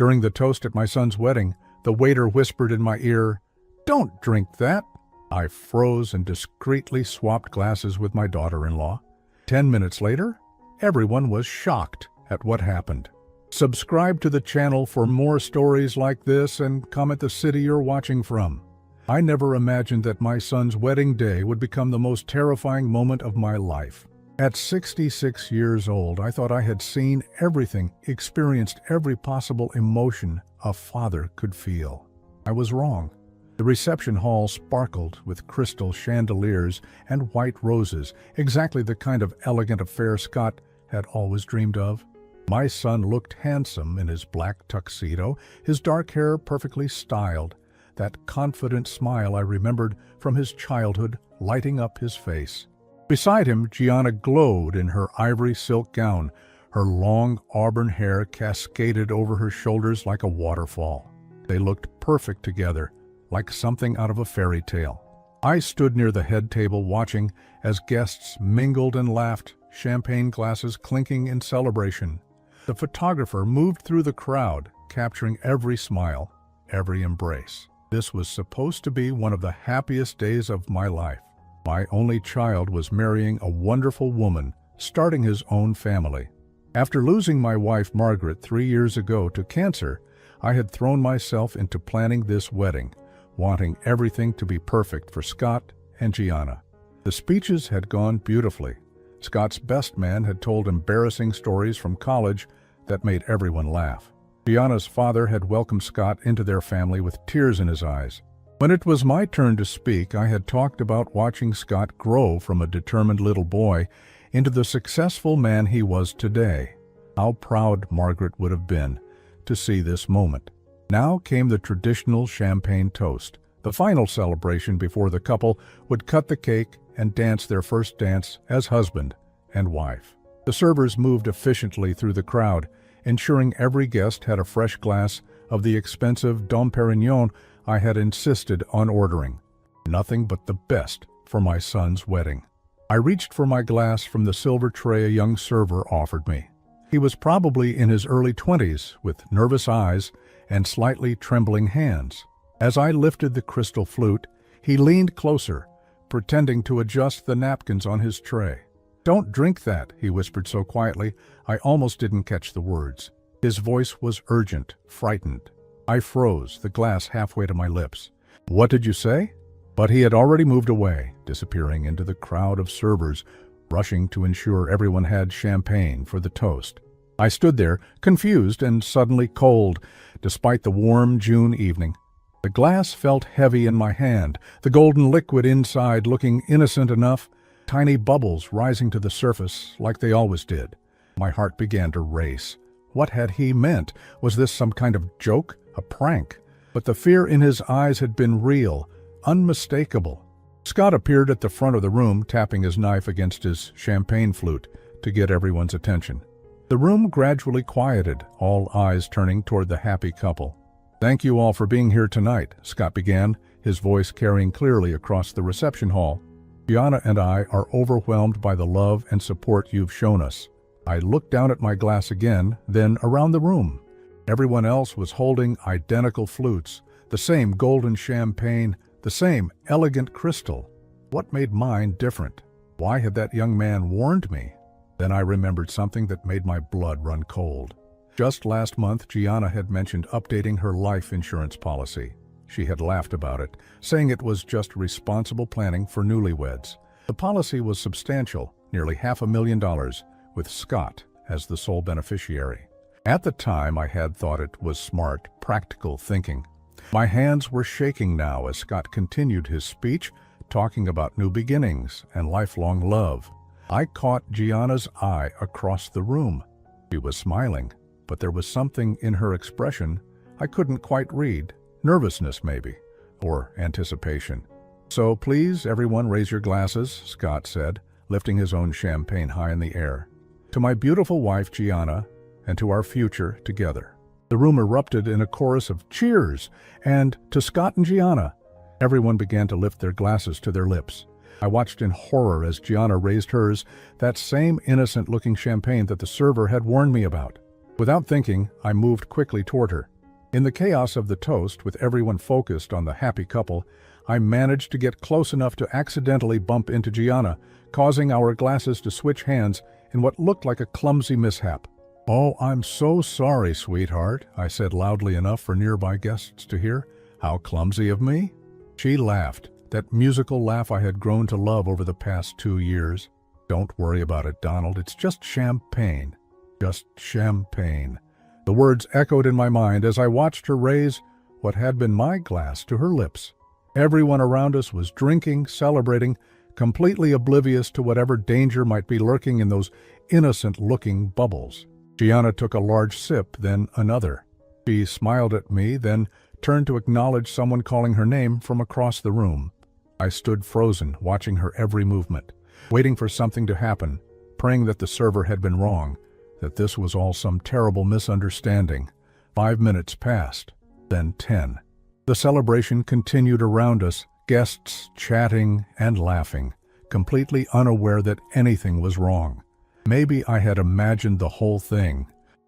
During the toast at my son's wedding, the waiter whispered in my ear, "Don't drink that." I froze and discreetly swapped glasses with my daughter-in-law. 10 minutes later, everyone was shocked at what happened. Subscribe to the channel for more stories like this and comment the city you're watching from. I never imagined that my son's wedding day would become the most terrifying moment of my life. At 66 years old, I thought I had seen everything, experienced every possible emotion a father could feel. I was wrong. The reception hall sparkled with crystal chandeliers and white roses, exactly the kind of elegant affair Scott had always dreamed of. My son looked handsome in his black tuxedo, his dark hair perfectly styled, that confident smile I remembered from his childhood lighting up his face. Beside him, Gianna glowed in her ivory silk gown, her long auburn hair cascaded over her shoulders like a waterfall. They looked perfect together, like something out of a fairy tale. I stood near the head table watching as guests mingled and laughed, champagne glasses clinking in celebration. The photographer moved through the crowd, capturing every smile, every embrace. This was supposed to be one of the happiest days of my life. My only child was marrying a wonderful woman, starting his own family. After losing my wife Margaret 3 years ago to cancer, I had thrown myself into planning this wedding, wanting everything to be perfect for Scott and Gianna. The speeches had gone beautifully. Scott's best man had told embarrassing stories from college that made everyone laugh. Gianna's father had welcomed Scott into their family with tears in his eyes. When it was my turn to speak, I had talked about watching Scott grow from a determined little boy into the successful man he was today. How proud Margaret would have been to see this moment. Now came the traditional champagne toast, the final celebration before the couple would cut the cake and dance their first dance as husband and wife. The servers moved efficiently through the crowd, ensuring every guest had a fresh glass of the expensive Dom Perignon I had insisted on ordering. Nothing but the best for my son's wedding. I reached for my glass from the silver tray a young server offered me. He was probably in his early 20s, with nervous eyes and slightly trembling hands. As I lifted the crystal flute, he leaned closer, pretending to adjust the napkins on his tray. "Don't drink that," he whispered so quietly I almost didn't catch the words. His voice was urgent, frightened. I froze, the glass halfway to my lips. "What did you say?" But he had already moved away, disappearing into the crowd of servers, rushing to ensure everyone had champagne for the toast. I stood there, confused and suddenly cold, despite the warm June evening. The glass felt heavy in my hand, the golden liquid inside looking innocent enough, tiny bubbles rising to the surface like they always did. My heart began to race. What had he meant? Was this some kind of joke, a prank? But the fear in his eyes had been real, unmistakable. Scott appeared at the front of the room, tapping his knife against his champagne flute to get everyone's attention. The room gradually quieted, all eyes turning toward the happy couple. "Thank you all for being here tonight," Scott began, his voice carrying clearly across the reception hall. "Gianna and I are overwhelmed by the love and support you've shown us." I looked down at my glass again, then around the room. Everyone else was holding identical flutes, the same golden champagne, the same elegant crystal. What made mine different? Why had that young man warned me? Then I remembered something that made my blood run cold. Just last month, Gianna had mentioned updating her life insurance policy. She had laughed about it, saying it was just responsible planning for newlyweds. The policy was substantial, nearly $500,000, with Scott as the sole beneficiary. At the time, I had thought it was smart, practical thinking. My hands were shaking now as Scott continued his speech, talking about new beginnings and lifelong love. I caught Gianna's eye across the room. She was smiling, but there was something in her expression I couldn't quite read. Nervousness, maybe, or anticipation. "So please, everyone, raise your glasses," Scott said, lifting his own champagne high in the air. "To my beautiful wife, Gianna, and to our future together." The room erupted in a chorus of cheers, and to Scott and Gianna. Everyone began to lift their glasses to their lips. I watched in horror as Gianna raised hers, that same innocent-looking champagne that the server had warned me about. Without thinking, I moved quickly toward her. In the chaos of the toast, with everyone focused on the happy couple, I managed to get close enough to accidentally bump into Gianna, causing our glasses to switch hands in what looked like a clumsy mishap. "Oh, I'm so sorry, sweetheart," I said loudly enough for nearby guests to hear. "How clumsy of me." She laughed, that musical laugh I had grown to love over the past 2 years. "Don't worry about it, Donald. It's just champagne. Just champagne." The words echoed in my mind as I watched her raise what had been my glass to her lips. Everyone around us was drinking, celebrating, completely oblivious to whatever danger might be lurking in those innocent-looking bubbles. Gianna took a large sip, then another. She smiled at me, then turned to acknowledge someone calling her name from across the room. I stood frozen, watching her every movement, waiting for something to happen, praying that the server had been wrong, that this was all some terrible misunderstanding. 5 minutes passed, then 10. The celebration continued around us, guests chatting and laughing, completely unaware that anything was wrong. Maybe I had imagined the whole thing.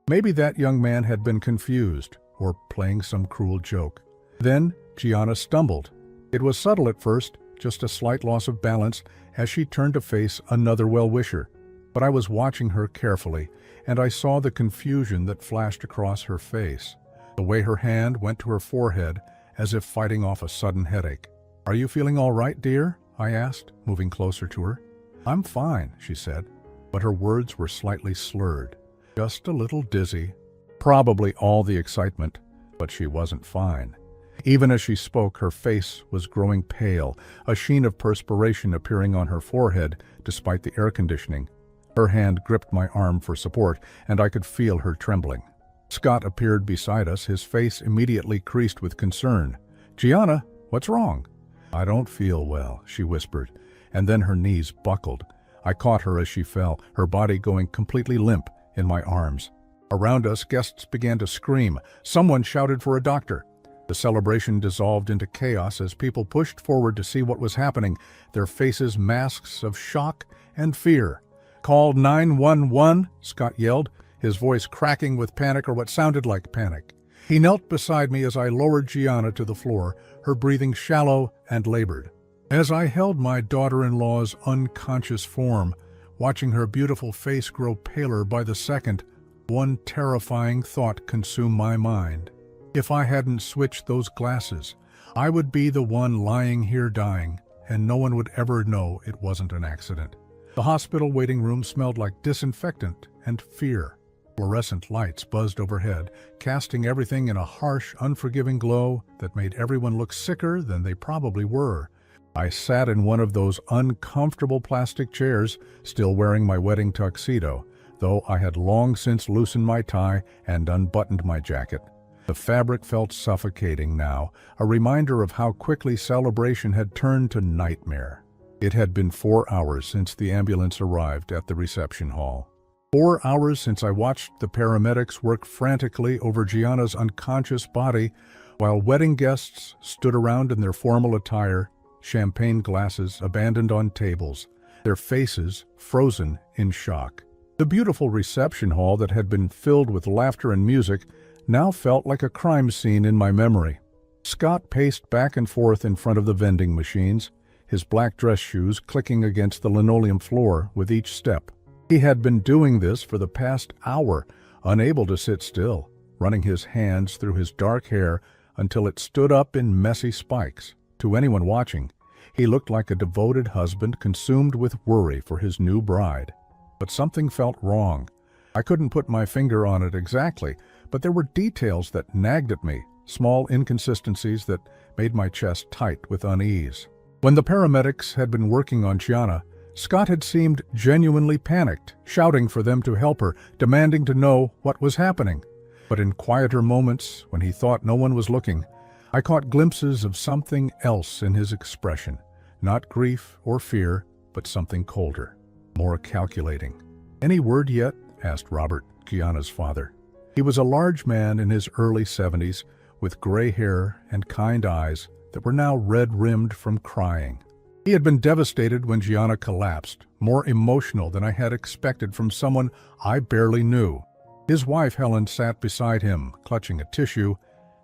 Maybe that young man had been confused or playing some cruel joke. Then Gianna stumbled. It was subtle at first, just a slight loss of balance as she turned to face another well-wisher. But I was watching her carefully, and I saw the confusion that flashed across her face, the way her hand went to her forehead as if fighting off a sudden headache. "Are you feeling all right, dear?" I asked, moving closer to her. "I'm fine," she said, but her words were slightly slurred. "Just a little dizzy." Probably all the excitement, but she wasn't fine. Even as she spoke, her face was growing pale, a sheen of perspiration appearing on her forehead despite the air conditioning. Her hand gripped my arm for support, and I could feel her trembling. Scott appeared beside us, his face immediately creased with concern. "Gianna, what's wrong?" "I don't feel well," she whispered, and then her knees buckled. I caught her as she fell, her body going completely limp, in my arms. Around us, guests began to scream. Someone shouted for a doctor. The celebration dissolved into chaos as people pushed forward to see what was happening, their faces masks of shock and fear. "Call 911, Scott yelled, his voice cracking with panic or what sounded like panic. He knelt beside me as I lowered Gianna to the floor, her breathing shallow and labored. As I held my daughter-in-law's unconscious form, watching her beautiful face grow paler by the second, one terrifying thought consumed my mind. If I hadn't switched those glasses, I would be the one lying here dying, and no one would ever know it wasn't an accident. The hospital waiting room smelled like disinfectant and fear. Fluorescent lights buzzed overhead, casting everything in a harsh, unforgiving glow that made everyone look sicker than they probably were. I sat in one of those uncomfortable plastic chairs, still wearing my wedding tuxedo, though I had long since loosened my tie and unbuttoned my jacket. The fabric felt suffocating now, a reminder of how quickly celebration had turned to nightmare. It had been 4 hours since the ambulance arrived at the reception hall. 4 hours since I watched the paramedics work frantically over Gianna's unconscious body while wedding guests stood around in their formal attire, champagne glasses abandoned on tables, their faces frozen in shock. The beautiful reception hall that had been filled with laughter and music now felt like a crime scene in my memory. Scott paced back and forth in front of the vending machines, his black dress shoes clicking against the linoleum floor with each step. He had been doing this for the past hour, unable to sit still, running his hands through his dark hair until it stood up in messy spikes. To anyone watching, he looked like a devoted husband consumed with worry for his new bride. But something felt wrong. I couldn't put my finger on it exactly, but there were details that nagged at me, small inconsistencies that made my chest tight with unease. When the paramedics had been working on Gianna, Scott had seemed genuinely panicked, shouting for them to help her, demanding to know what was happening. But in quieter moments, when he thought no one was looking, I caught glimpses of something else in his expression. Not grief or fear, but something colder, more calculating. "Any word yet?" asked Robert, Gianna's father. He was a large man in his early 70s, with gray hair and kind eyes that were now red-rimmed from crying. He had been devastated when Gianna collapsed, more emotional than I had expected from someone I barely knew. His wife, Helen, sat beside him, clutching a tissue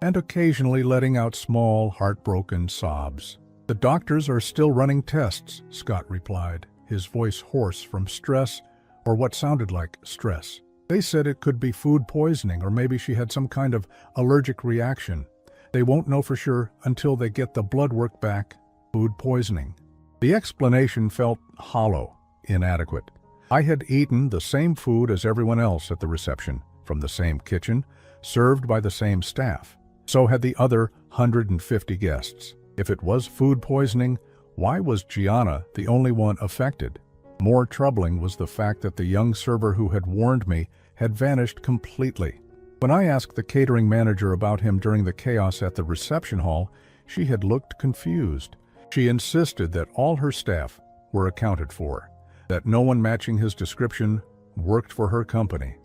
and occasionally letting out small, heartbroken sobs. "The doctors are still running tests," Scott replied, his voice hoarse from stress, or what sounded like stress. "They said it could be food poisoning, or maybe she had some kind of allergic reaction. They won't know for sure until they get the blood work back." Food poisoning. The explanation felt hollow, inadequate. I had eaten the same food as everyone else at the reception, from the same kitchen, served by the same staff. So had the other 150 guests. If it was food poisoning, why was Gianna the only one affected? More troubling was the fact that the young server who had warned me had vanished completely. When I asked the catering manager about him during the chaos at the reception hall, she had looked confused. She insisted that all her staff were accounted for, that no one matching his description worked for her company.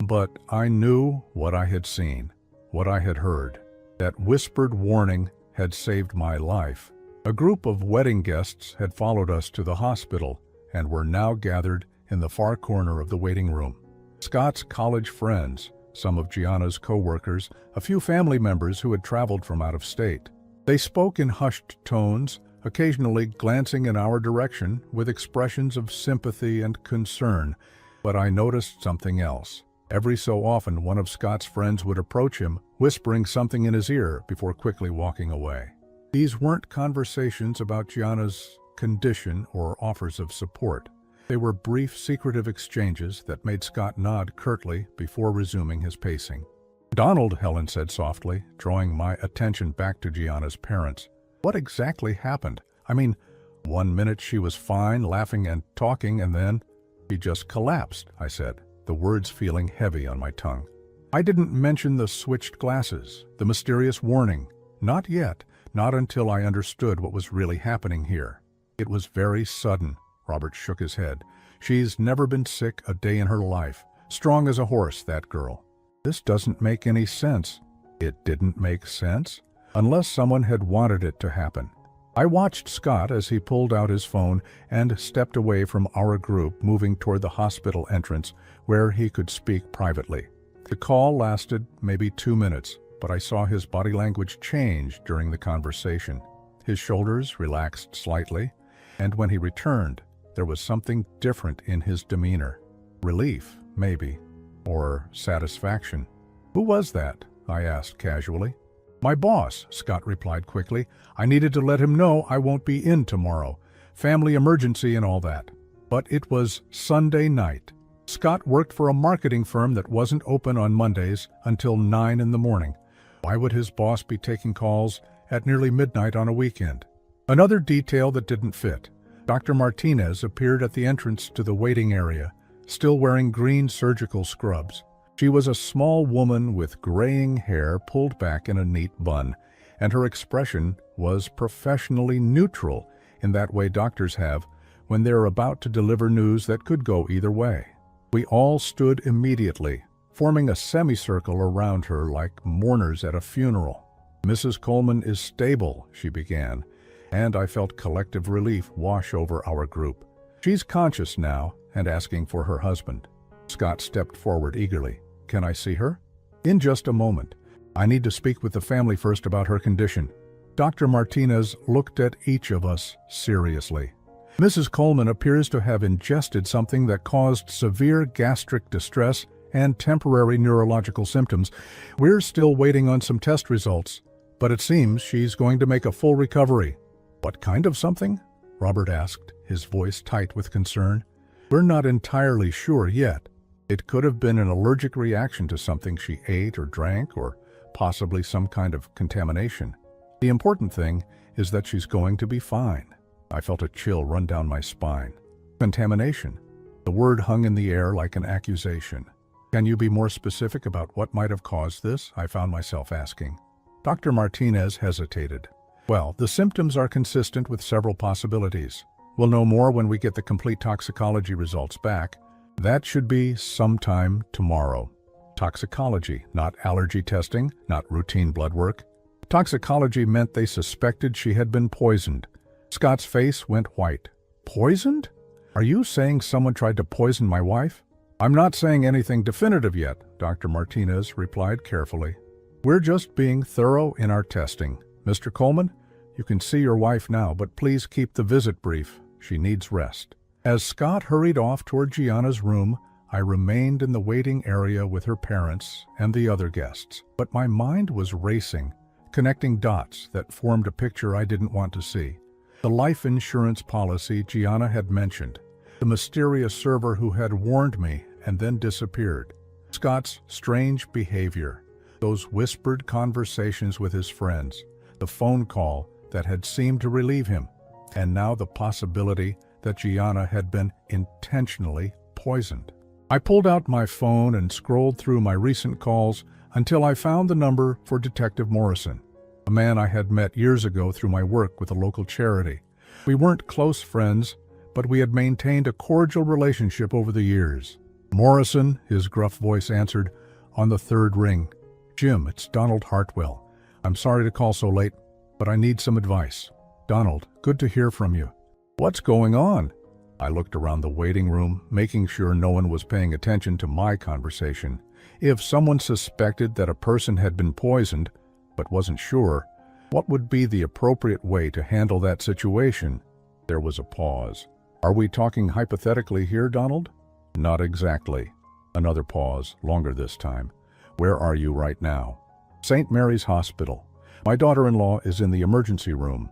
But I knew what I had seen, what I had heard. That whispered warning had saved my life. A group of wedding guests had followed us to the hospital and were now gathered in the far corner of the waiting room. Scott's college friends, some of Gianna's co-workers, a few family members who had traveled from out of state. They spoke in hushed tones, occasionally glancing in our direction with expressions of sympathy and concern. But I noticed something else. Every so often, one of Scott's friends would approach him, whispering something in his ear before quickly walking away. These weren't conversations about Gianna's condition or offers of support. They were brief, secretive exchanges that made Scott nod curtly before resuming his pacing. "Donald," Helen said softly, drawing my attention back to Gianna's parents. "What exactly happened? I mean, one minute she was fine, laughing and talking, and then—" "She just collapsed," I said, the words feeling heavy on my tongue. I didn't mention the switched glasses, the mysterious warning. Not yet, not until I understood what was really happening here. "It was very sudden," Robert shook his head. "She's never been sick a day in her life. Strong as a horse, that girl." "This doesn't make any sense." It didn't make sense? Unless someone had wanted it to happen. I watched Scott as he pulled out his phone and stepped away from our group, moving toward the hospital entrance where he could speak privately. The call lasted maybe 2 minutes, but I saw his body language change during the conversation. His shoulders relaxed slightly, and when he returned, there was something different in his demeanor. Relief, maybe, or satisfaction. "Who was that?" I asked casually. "My boss," Scott replied quickly. "I needed to let him know I won't be in tomorrow. Family emergency and all that." But it was Sunday night. Scott worked for a marketing firm that wasn't open on Mondays until 9 in the morning. Why would his boss be taking calls at nearly midnight on a weekend? Another detail that didn't fit. Dr. Martinez appeared at the entrance to the waiting area, still wearing green surgical scrubs. She was a small woman with graying hair pulled back in a neat bun, and her expression was professionally neutral in that way doctors have when they're about to deliver news that could go either way. We all stood immediately, forming a semicircle around her like mourners at a funeral. "Mrs. Coleman is stable," she began, and I felt collective relief wash over our group. "She's conscious now and asking for her husband." Scott stepped forward eagerly. "Can I see her?" "In just a moment. I need to speak with the family first about her condition." Dr. Martinez looked at each of us seriously. "Mrs. Coleman appears to have ingested something that caused severe gastric distress and temporary neurological symptoms. We're still waiting on some test results, but it seems she's going to make a full recovery." "What kind of something?" Robert asked, his voice tight with concern. "We're not entirely sure yet. It could have been an allergic reaction to something she ate or drank, or possibly some kind of contamination. The important thing is that she's going to be fine." I felt a chill run down my spine. Contamination. The word hung in the air like an accusation. "Can you be more specific about what might have caused this?" I found myself asking. Dr. Martinez hesitated. "Well, the symptoms are consistent with several possibilities. We'll know more when we get the complete toxicology results back. That should be sometime tomorrow." Toxicology, not allergy testing, not routine blood work. Toxicology meant they suspected she had been poisoned. Scott's face went white. "Poisoned? Are you saying someone tried to poison my wife?" I'm not saying anything definitive yet, Dr. Martinez replied carefully. We're just being thorough in our testing. Mr. Coleman, you can see your wife now, but please keep the visit brief. She needs rest. As Scott hurried off toward Gianna's room, I remained in the waiting area with her parents and the other guests. But my mind was racing, connecting dots that formed a picture I didn't want to see. The life insurance policy Gianna had mentioned, the mysterious server who had warned me and then disappeared, Scott's strange behavior, those whispered conversations with his friends, the phone call that had seemed to relieve him, and now the possibility that Gianna had been intentionally poisoned. I pulled out my phone and scrolled through my recent calls until I found the number for Detective Morrison, a man I had met years ago through my work with a local charity. We weren't close friends, but we had maintained a cordial relationship over the years. Morrison, his gruff voice answered on the third ring. Jim, it's Donald Hartwell. I'm sorry to call so late, but I need some advice. Donald, good to hear from you. What's going on? I looked around the waiting room, making sure no one was paying attention to my conversation. If someone suspected that a person had been poisoned, but wasn't sure, what would be the appropriate way to handle that situation? There was a pause. Are we talking hypothetically here, Donald? Not exactly. Another pause, longer this time. Where are you right now? St. Mary's Hospital. My daughter-in-law is in the emergency room.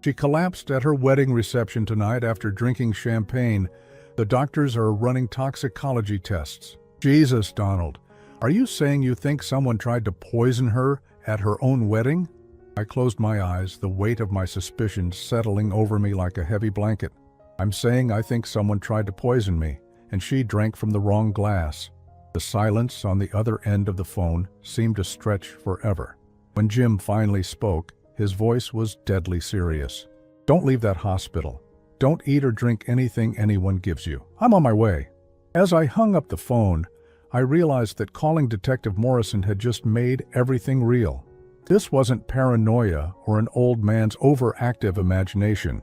She collapsed at her wedding reception tonight after drinking champagne. The doctors are running toxicology tests. Jesus, Donald, are you saying you think someone tried to poison her at her own wedding? I closed my eyes, the weight of my suspicions settling over me like a heavy blanket. I'm saying I think someone tried to poison me, and she drank from the wrong glass. The silence on the other end of the phone seemed to stretch forever. When Jim finally spoke, his voice was deadly serious. Don't leave that hospital. Don't eat or drink anything anyone gives you. I'm on my way. As I hung up the phone, I realized that calling Detective Morrison had just made everything real. This wasn't paranoia or an old man's overactive imagination.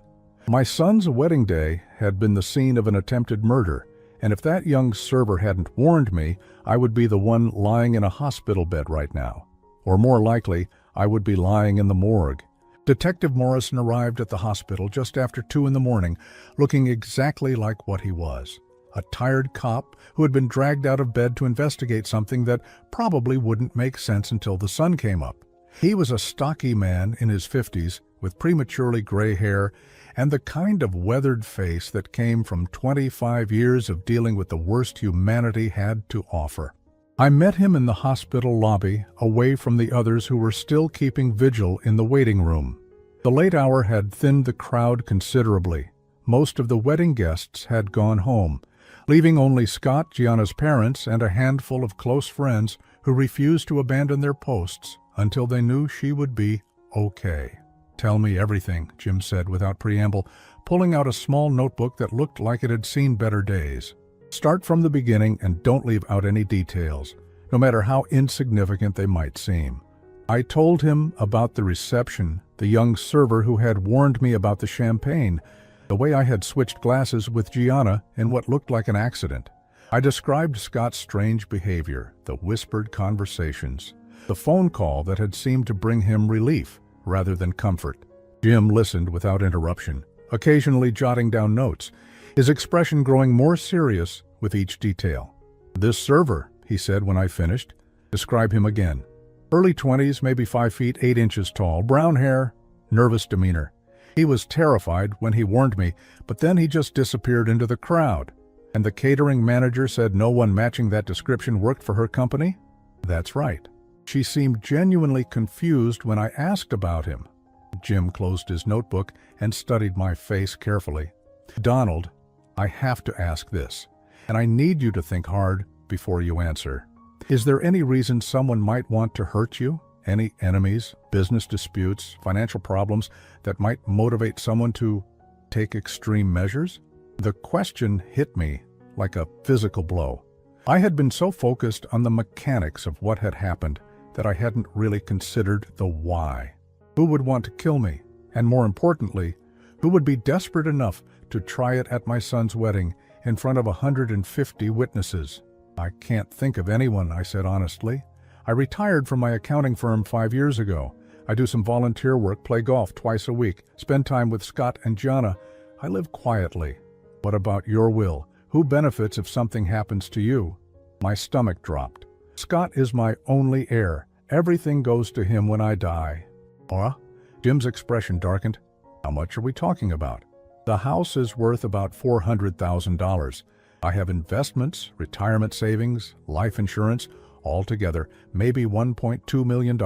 My son's wedding day had been the scene of an attempted murder, and if that young server hadn't warned me, I would be the one lying in a hospital bed right now. Or more likely, I would be lying in the morgue. Detective Morrison arrived at the hospital just after 2 a.m, looking exactly like what he was. A tired cop who had been dragged out of bed to investigate something that probably wouldn't make sense until the sun came up. He was a stocky man in his 50s with prematurely gray hair and the kind of weathered face that came from 25 years of dealing with the worst humanity had to offer. I met him in the hospital lobby, away from the others who were still keeping vigil in the waiting room. The late hour had thinned the crowd considerably. Most of the wedding guests had gone home, leaving only Scott, Gianna's parents, and a handful of close friends who refused to abandon their posts until they knew she would be okay. Tell me everything, Jim said without preamble, pulling out a small notebook that looked like it had seen better days. Start from the beginning and don't leave out any details, no matter how insignificant they might seem. I told him about the reception, the young server who had warned me about the champagne, the way I had switched glasses with Gianna in what looked like an accident. I described Scott's strange behavior, the whispered conversations, the phone call that had seemed to bring him relief rather than comfort. Jim listened without interruption, occasionally jotting down notes, his expression growing more serious with each detail. This server, he said when I finished. Describe him again. Early 20s, maybe 5 feet 8 inches tall, brown hair, nervous demeanor. He was terrified when he warned me, but then he just disappeared into the crowd. And the catering manager said no one matching that description worked for her company? That's right. She seemed genuinely confused when I asked about him. Jim closed his notebook and studied my face carefully. Donald, I have to ask this, and I need you to think hard before you answer. Is there any reason someone might want to hurt you? Any enemies, business disputes, financial problems that might motivate someone to take extreme measures? The question hit me like a physical blow. I had been so focused on the mechanics of what had happened that I hadn't really considered the why. Who would want to kill me? And more importantly, who would be desperate enough to try it at my son's wedding in front of 150 witnesses? I can't think of anyone, I said honestly. I retired from my accounting firm 5 years ago. I do some volunteer work, play golf twice a week, spend time with Scott and Gianna. I live quietly. What about your will? Who benefits if something happens to you? My stomach dropped. Scott is my only heir. Everything goes to him when I die. Huh? Jim's expression darkened. How much are we talking about? The house is worth about $400,000. I have investments, retirement savings, life insurance, altogether maybe $1.2 million.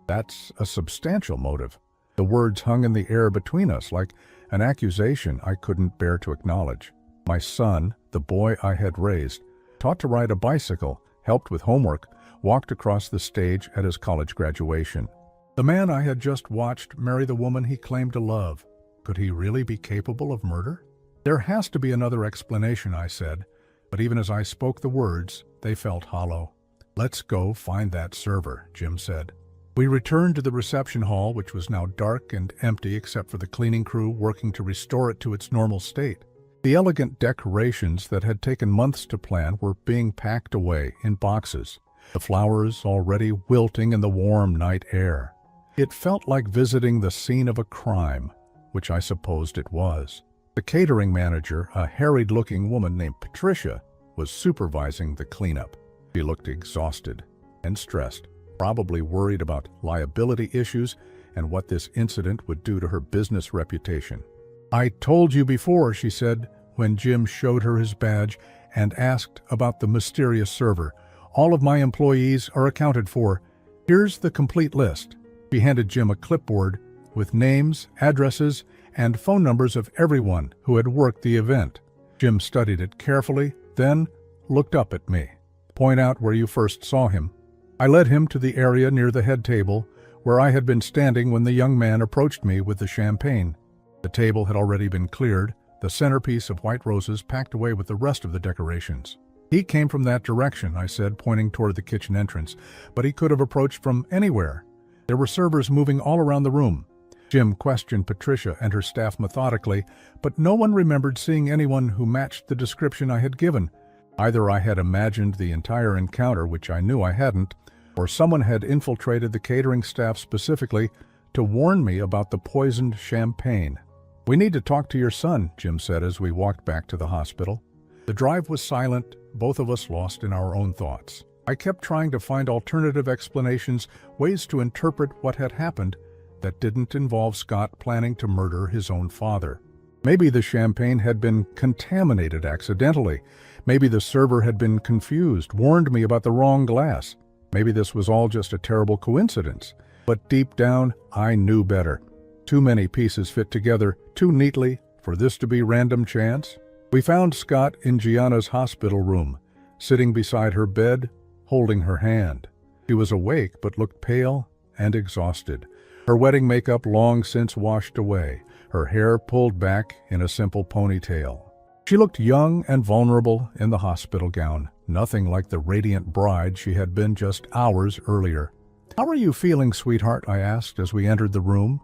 That's a substantial motive. The words hung in the air between us like an accusation I couldn't bear to acknowledge. My son, the boy I had raised, taught to ride a bicycle, helped with homework, walked across the stage at his college graduation. The man I had just watched marry the woman he claimed to love. Could he really be capable of murder? There has to be another explanation, I said, but even as I spoke the words, they felt hollow. Let's go find that server, Jim said. We returned to the reception hall, which was now dark and empty except for the cleaning crew working to restore it to its normal state. The elegant decorations that had taken months to plan were being packed away in boxes, the flowers already wilting in the warm night air. It felt like visiting the scene of a crime, which I supposed it was. The catering manager, a harried-looking woman named Patricia, was supervising the cleanup. She looked exhausted and stressed, probably worried about liability issues and what this incident would do to her business reputation. I told you before, she said, when Jim showed her his badge and asked about the mysterious server. All of my employees are accounted for. Here's the complete list. She handed Jim a clipboard with names, addresses, and phone numbers of everyone who had worked the event. Jim studied it carefully, then looked up at me. Point out where you first saw him. I led him to the area near the head table, where I had been standing when the young man approached me with the champagne. The table had already been cleared, the centerpiece of white roses packed away with the rest of the decorations. He came from that direction, I said, pointing toward the kitchen entrance, but he could have approached from anywhere. There were servers moving all around the room. Jim questioned Patricia and her staff methodically, but no one remembered seeing anyone who matched the description I had given. Either I had imagined the entire encounter, which I knew I hadn't, or someone had infiltrated the catering staff specifically to warn me about the poisoned champagne. We need to talk to your son, Jim said as we walked back to the hospital. The drive was silent, both of us lost in our own thoughts. I kept trying to find alternative explanations, ways to interpret what had happened that didn't involve Scott planning to murder his own father. Maybe the champagne had been contaminated accidentally. Maybe the server had been confused, warned me about the wrong glass. Maybe this was all just a terrible coincidence. But deep down, I knew better. Too many pieces fit together too neatly for this to be random chance. We found Scott in Gianna's hospital room, sitting beside her bed, holding her hand. She was awake but looked pale and exhausted. Her wedding makeup long since washed away, her hair pulled back in a simple ponytail. She looked young and vulnerable in the hospital gown, nothing like the radiant bride she had been just hours earlier. "How are you feeling, sweetheart?" I asked as we entered the room.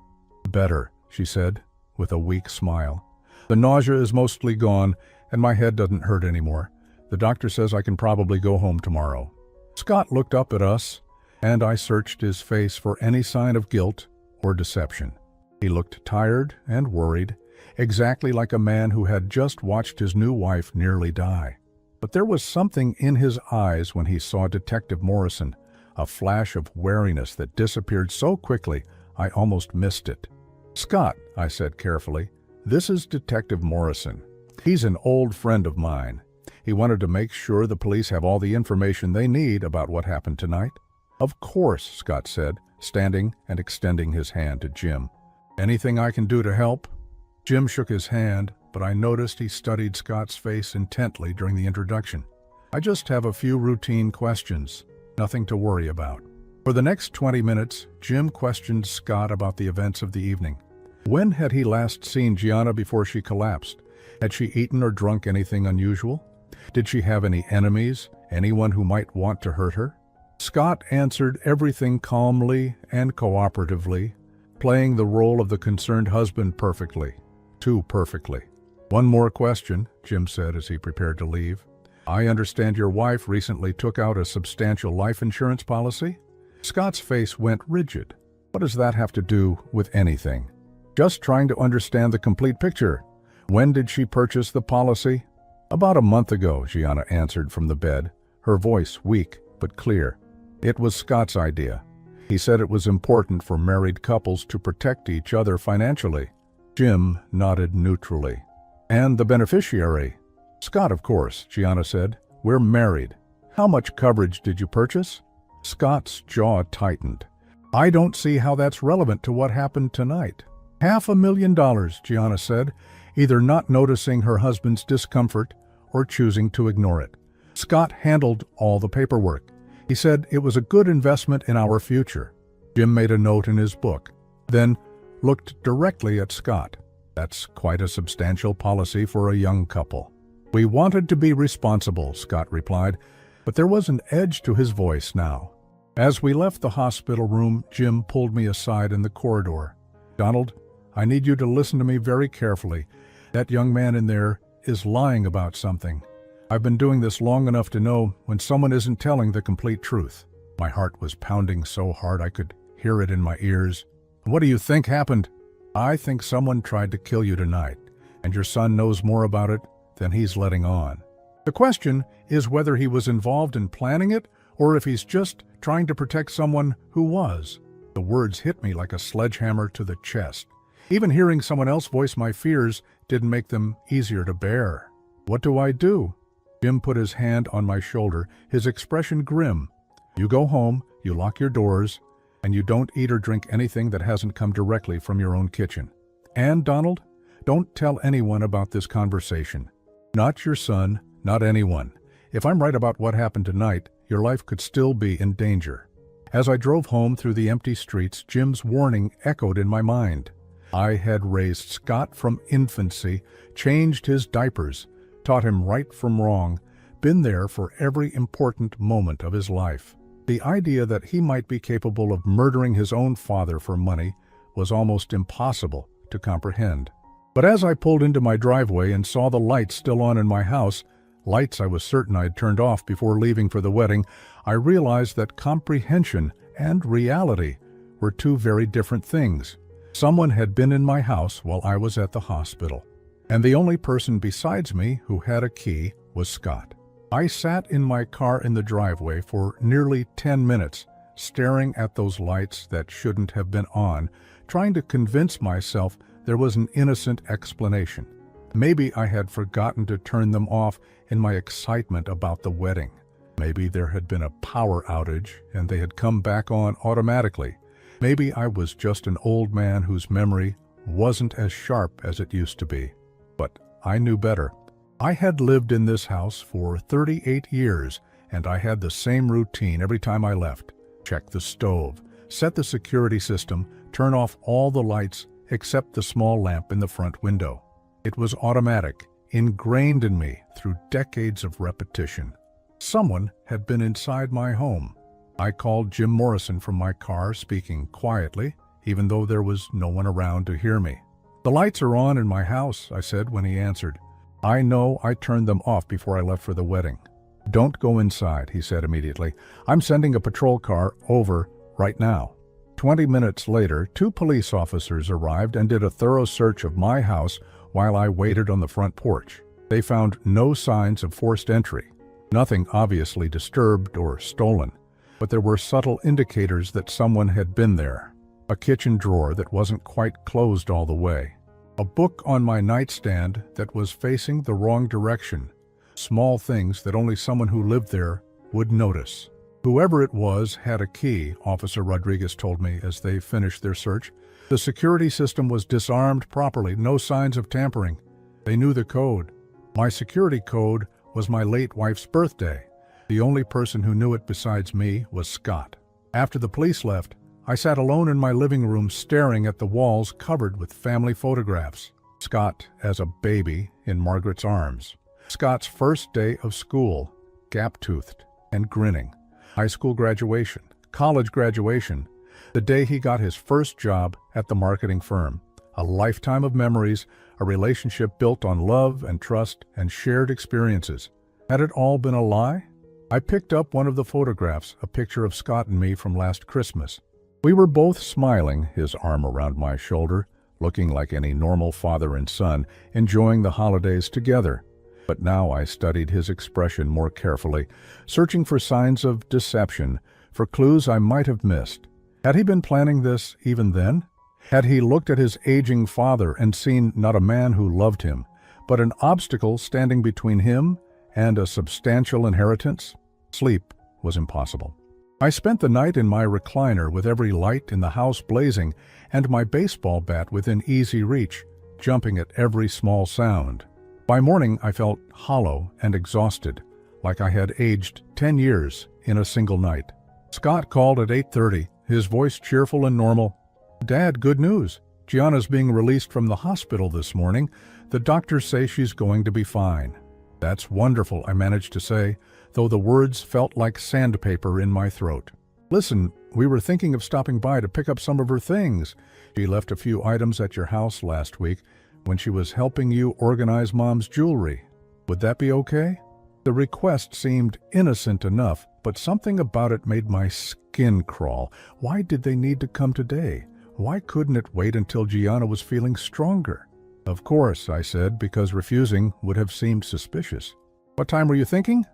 "Better," she said, with a weak smile. "The nausea is mostly gone, and my head doesn't hurt anymore. The doctor says I can probably go home tomorrow." Scott looked up at us, and I searched his face for any sign of guilt or deception. He looked tired and worried, exactly like a man who had just watched his new wife nearly die. But there was something in his eyes when he saw Detective Morrison, a flash of wariness that disappeared so quickly I almost missed it. "Scott," I said carefully, "this is Detective Morrison. He's an old friend of mine. He wanted to make sure the police have all the information they need about what happened tonight." "Of course," Scott said, standing and extending his hand to Jim. "Anything I can do to help?" Jim shook his hand, but I noticed he studied Scott's face intently during the introduction. "I just have a few routine questions, nothing to worry about." For the next 20 minutes, Jim questioned Scott about the events of the evening. When had he last seen Gianna before she collapsed? Had she eaten or drunk anything unusual? Did she have any enemies, anyone who might want to hurt her? Scott answered everything calmly and cooperatively, playing the role of the concerned husband perfectly, too perfectly. "One more question," Jim said as he prepared to leave. I understand your wife recently took out a substantial life insurance policy? Scott's face went rigid. What does that have to do with anything? Just trying to understand the complete picture. When did she purchase the policy? About a month ago, Gianna answered from the bed, her voice weak but clear. It was Scott's idea. He said it was important for married couples to protect each other financially. Jim nodded neutrally. And the beneficiary? Scott, of course, Gianna said. We're married. How much coverage did you purchase? Scott's jaw tightened. I don't see how that's relevant to what happened tonight. $500,000, Gianna said, either not noticing her husband's discomfort or choosing to ignore it. Scott handled all the paperwork. He said it was a good investment in our future. Jim made a note in his book, then looked directly at Scott. That's quite a substantial policy for a young couple. We wanted to be responsible, Scott replied, but there was an edge to his voice now. As we left the hospital room, Jim pulled me aside in the corridor. Donald, I need you to listen to me very carefully. That young man in there is lying about something. I've been doing this long enough to know when someone isn't telling the complete truth. My heart was pounding so hard I could hear it in my ears. What do you think happened? I think someone tried to kill you tonight, and your son knows more about it than he's letting on. The question is whether he was involved in planning it or if he's just trying to protect someone who was. The words hit me like a sledgehammer to the chest. Even hearing someone else voice my fears didn't make them easier to bear. What do I do? Jim put his hand on my shoulder, his expression grim. You go home, you lock your doors, and you don't eat or drink anything that hasn't come directly from your own kitchen. And, Donald, don't tell anyone about this conversation. Not your son, not anyone. If I'm right about what happened tonight, your life could still be in danger. As I drove home through the empty streets, Jim's warning echoed in my mind. I had raised Scott from infancy, changed his diapers, taught him right from wrong, been there for every important moment of his life. The idea that he might be capable of murdering his own father for money was almost impossible to comprehend. But as I pulled into my driveway and saw the lights still on in my house, lights I was certain I'd turned off before leaving for the wedding, I realized that comprehension and reality were two very different things. Someone had been in my house while I was at the hospital, and the only person besides me who had a key was Scott. I sat in my car in the driveway for nearly 10 minutes, staring at those lights that shouldn't have been on, trying to convince myself there was an innocent explanation. Maybe I had forgotten to turn them off in my excitement about the wedding. Maybe there had been a power outage and they had come back on automatically. Maybe I was just an old man whose memory wasn't as sharp as it used to be. But I knew better. I had lived in this house for 38 years, and I had the same routine every time I left. Check the stove, set the security system, turn off all the lights except the small lamp in the front window. It was automatic, ingrained in me through decades of repetition. Someone had been inside my home. I called Jim Morrison from my car, speaking quietly, even though there was no one around to hear me. The lights are on in my house, I said when he answered. I know I turned them off before I left for the wedding. Don't go inside, he said immediately. I'm sending a patrol car over right now. 20 minutes later, 2 police officers arrived and did a thorough search of my house while I waited on the front porch. They found no signs of forced entry, nothing obviously disturbed or stolen, but there were subtle indicators that someone had been there. A kitchen drawer that wasn't quite closed all the way. A book on my nightstand that was facing the wrong direction. Small things that only someone who lived there would notice. Whoever it was had a key, Officer Rodriguez told me as they finished their search. The security system was disarmed properly, no signs of tampering. They knew the code. My security code was my late wife's birthday. The only person who knew it besides me was Scott. After the police left, I sat alone in my living room staring at the walls covered with family photographs. Scott as a baby in Margaret's arms. Scott's first day of school, gap-toothed and grinning. High school graduation, college graduation, the day he got his first job at the marketing firm. A lifetime of memories, a relationship built on love and trust and shared experiences. Had it all been a lie? I picked up one of the photographs, a picture of Scott and me from last Christmas. We were both smiling, his arm around my shoulder, looking like any normal father and son, enjoying the holidays together. But now I studied his expression more carefully, searching for signs of deception, for clues I might have missed. Had he been planning this even then? Had he looked at his aging father and seen not a man who loved him, but an obstacle standing between him and a substantial inheritance? Sleep was impossible. I spent the night in my recliner with every light in the house blazing and my baseball bat within easy reach, jumping at every small sound. By morning I felt hollow and exhausted, like I had aged 10 years in a single night. Scott called at 8:30, his voice cheerful and normal. "Dad, good news. Gianna's being released from the hospital this morning. The doctors say she's going to be fine." "That's wonderful," I managed to say, though the words felt like sandpaper in my throat. "Listen, we were thinking of stopping by to pick up some of her things. She left a few items at your house last week when she was helping you organize Mom's jewelry. Would that be okay?" The request seemed innocent enough, but something about it made my skin crawl. Why did they need to come today? Why couldn't it wait until Gianna was feeling stronger? "Of course," I said, because refusing would have seemed suspicious. "What time were you thinking?"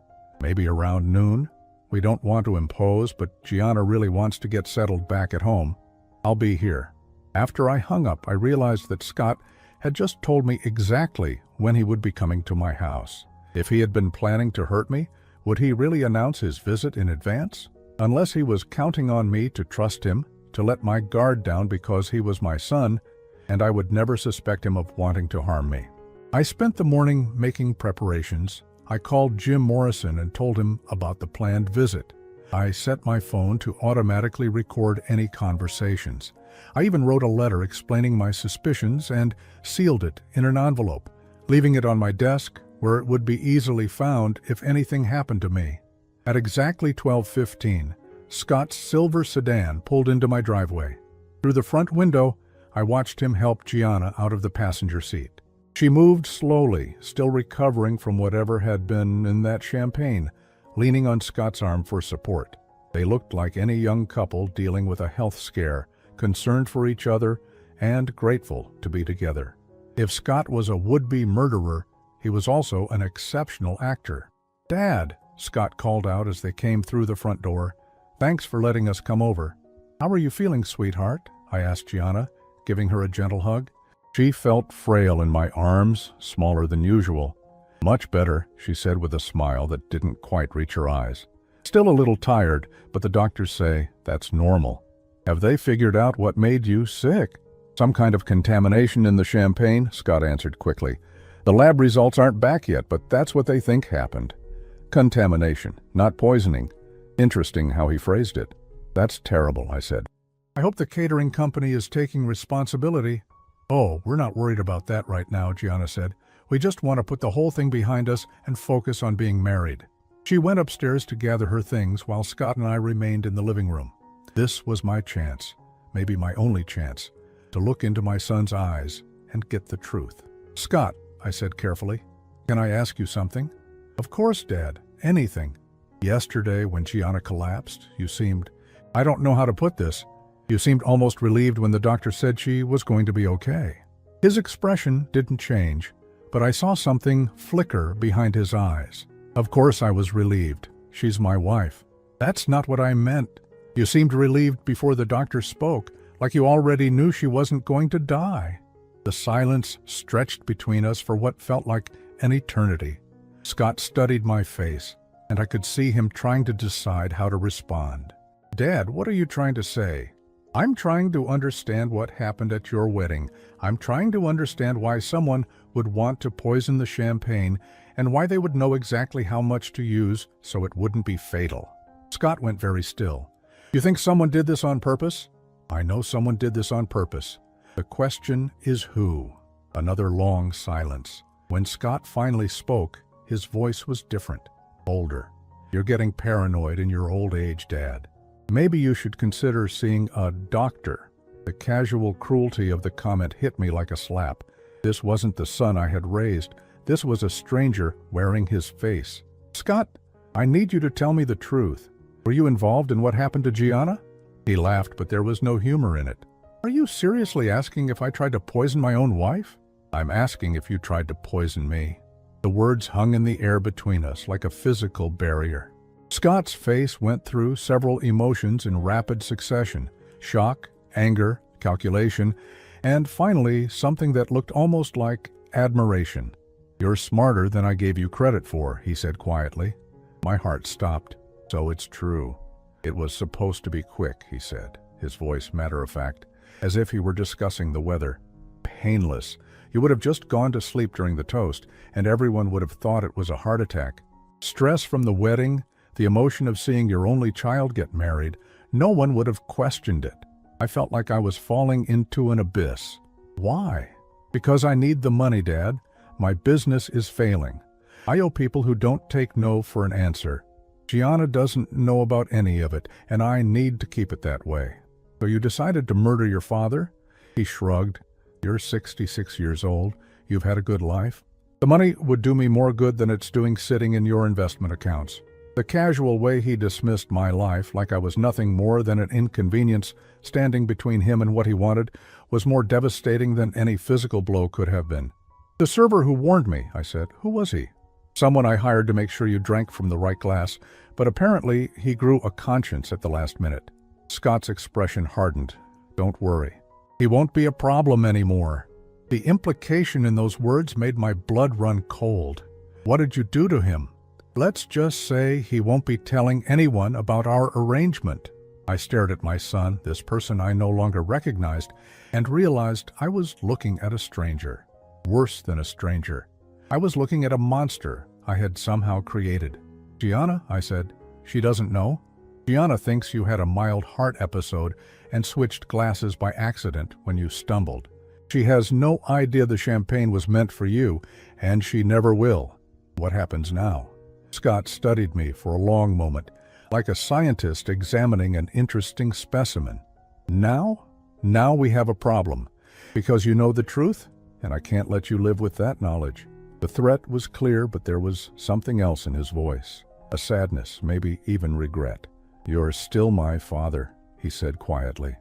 "Maybe around noon. We don't want to impose, but Gianna really wants to get settled back at home. I'll be here." After I hung up, I realized that Scott had just told me exactly when he would be coming to my house. If he had been planning to hurt me, would he really announce his visit in advance? Unless he was counting on me to trust him, to let my guard down because he was my son, and I would never suspect him of wanting to harm me. I spent the morning making preparations. I called Jim Morrison and told him about the planned visit. I set my phone to automatically record any conversations. I even wrote a letter explaining my suspicions and sealed it in an envelope, leaving it on my desk where it would be easily found if anything happened to me. At exactly 12:15, Scott's silver sedan pulled into my driveway. Through the front window, I watched him help Gianna out of the passenger seat. She moved slowly, still recovering from whatever had been in that champagne, leaning on Scott's arm for support. They looked like any young couple dealing with a health scare, concerned for each other and grateful to be together. If Scott was a would-be murderer, he was also an exceptional actor. "Dad," Scott called out as they came through the front door. "Thanks for letting us come over." "How are you feeling, sweetheart?" I asked Gianna, giving her a gentle hug. She felt frail in my arms, smaller than usual. "Much better," she said with a smile that didn't quite reach her eyes. "Still a little tired, but the doctors say that's normal." "Have they figured out what made you sick?" "Some kind of contamination in the champagne," Scott answered quickly. "The lab results aren't back yet, but that's what they think happened." "Contamination, not poisoning." Interesting how he phrased it. "That's terrible," I said. "I hope the catering company is taking responsibility." "Oh, we're not worried about that right now," Gianna said. "We just want to put the whole thing behind us and focus on being married." She went upstairs to gather her things while Scott and I remained in the living room. This was my chance, maybe my only chance, to look into my son's eyes and get the truth. "Scott," I said carefully, "can I ask you something?" "Of course, Dad. Anything." "Yesterday, when Gianna collapsed, you seemed, I don't know how to put this, you seemed almost relieved when the doctor said she was going to be okay." His expression didn't change, but I saw something flicker behind his eyes. "Of course I was relieved. She's my wife." "That's not what I meant. You seemed relieved before the doctor spoke, like you already knew she wasn't going to die." The silence stretched between us for what felt like an eternity. Scott studied my face, and I could see him trying to decide how to respond. "Dad, what are you trying to say?" "I'm trying to understand what happened at your wedding. I'm trying to understand why someone would want to poison the champagne and why they would know exactly how much to use so it wouldn't be fatal." Scott went very still. "You think someone did this on purpose?" "I know someone did this on purpose. The question is who?" Another long silence. When Scott finally spoke, his voice was different, older. "You're getting paranoid in your old age, Dad. Maybe you should consider seeing a doctor." The casual cruelty of the comment hit me like a slap. This wasn't the son I had raised. This was a stranger wearing his face. Scott, I need you to tell me the truth. Were you involved in what happened to Gianna? He laughed, but there was no humor in it. Are you seriously asking if I tried to poison my own wife? I'm asking if you tried to poison me. The words hung in the air between us like a physical barrier. Scott's face went through several emotions in rapid succession: shock, anger, calculation, and finally something that looked almost like admiration. You're smarter than I gave you credit for, he said quietly. My heart stopped. So it's true. It was supposed to be quick, he said, his voice matter-of-fact, as if he were discussing the weather. Painless. You would have just gone to sleep during the toast, and everyone would have thought it was a heart attack. Stress from the wedding, the emotion of seeing your only child get married, no one would have questioned it. I felt like I was falling into an abyss. Why? Because I need the money, Dad. My business is failing. I owe people who don't take no for an answer. Gianna doesn't know about any of it, and I need to keep it that way. So you decided to murder your father? He shrugged. You're 66 years old. You've had a good life. The money would do me more good than it's doing sitting in your investment accounts. The casual way he dismissed my life, like I was nothing more than an inconvenience standing between him and what he wanted, was more devastating than any physical blow could have been. The server who warned me, I said. Who was he? Someone I hired to make sure you drank from the right glass, but apparently he grew a conscience at the last minute. Scott's expression hardened. Don't worry. He won't be a problem anymore. The implication in those words made my blood run cold. What did you do to him? Let's just say he won't be telling anyone about our arrangement. I stared at my son, this person I no longer recognized, and realized I was looking at a stranger. Worse than a stranger. I was looking at a monster I had somehow created. Gianna, I said, she doesn't know? Gianna thinks you had a mild heart episode and switched glasses by accident when you stumbled. She has no idea the champagne was meant for you, and she never will. What happens now? Scott studied me for a long moment, like a scientist examining an interesting specimen. Now we have a problem, because you know the truth, and I can't let you live with that knowledge. The threat was clear, but there was something else in his voice. A sadness, maybe even regret. You're still my father, he said quietly.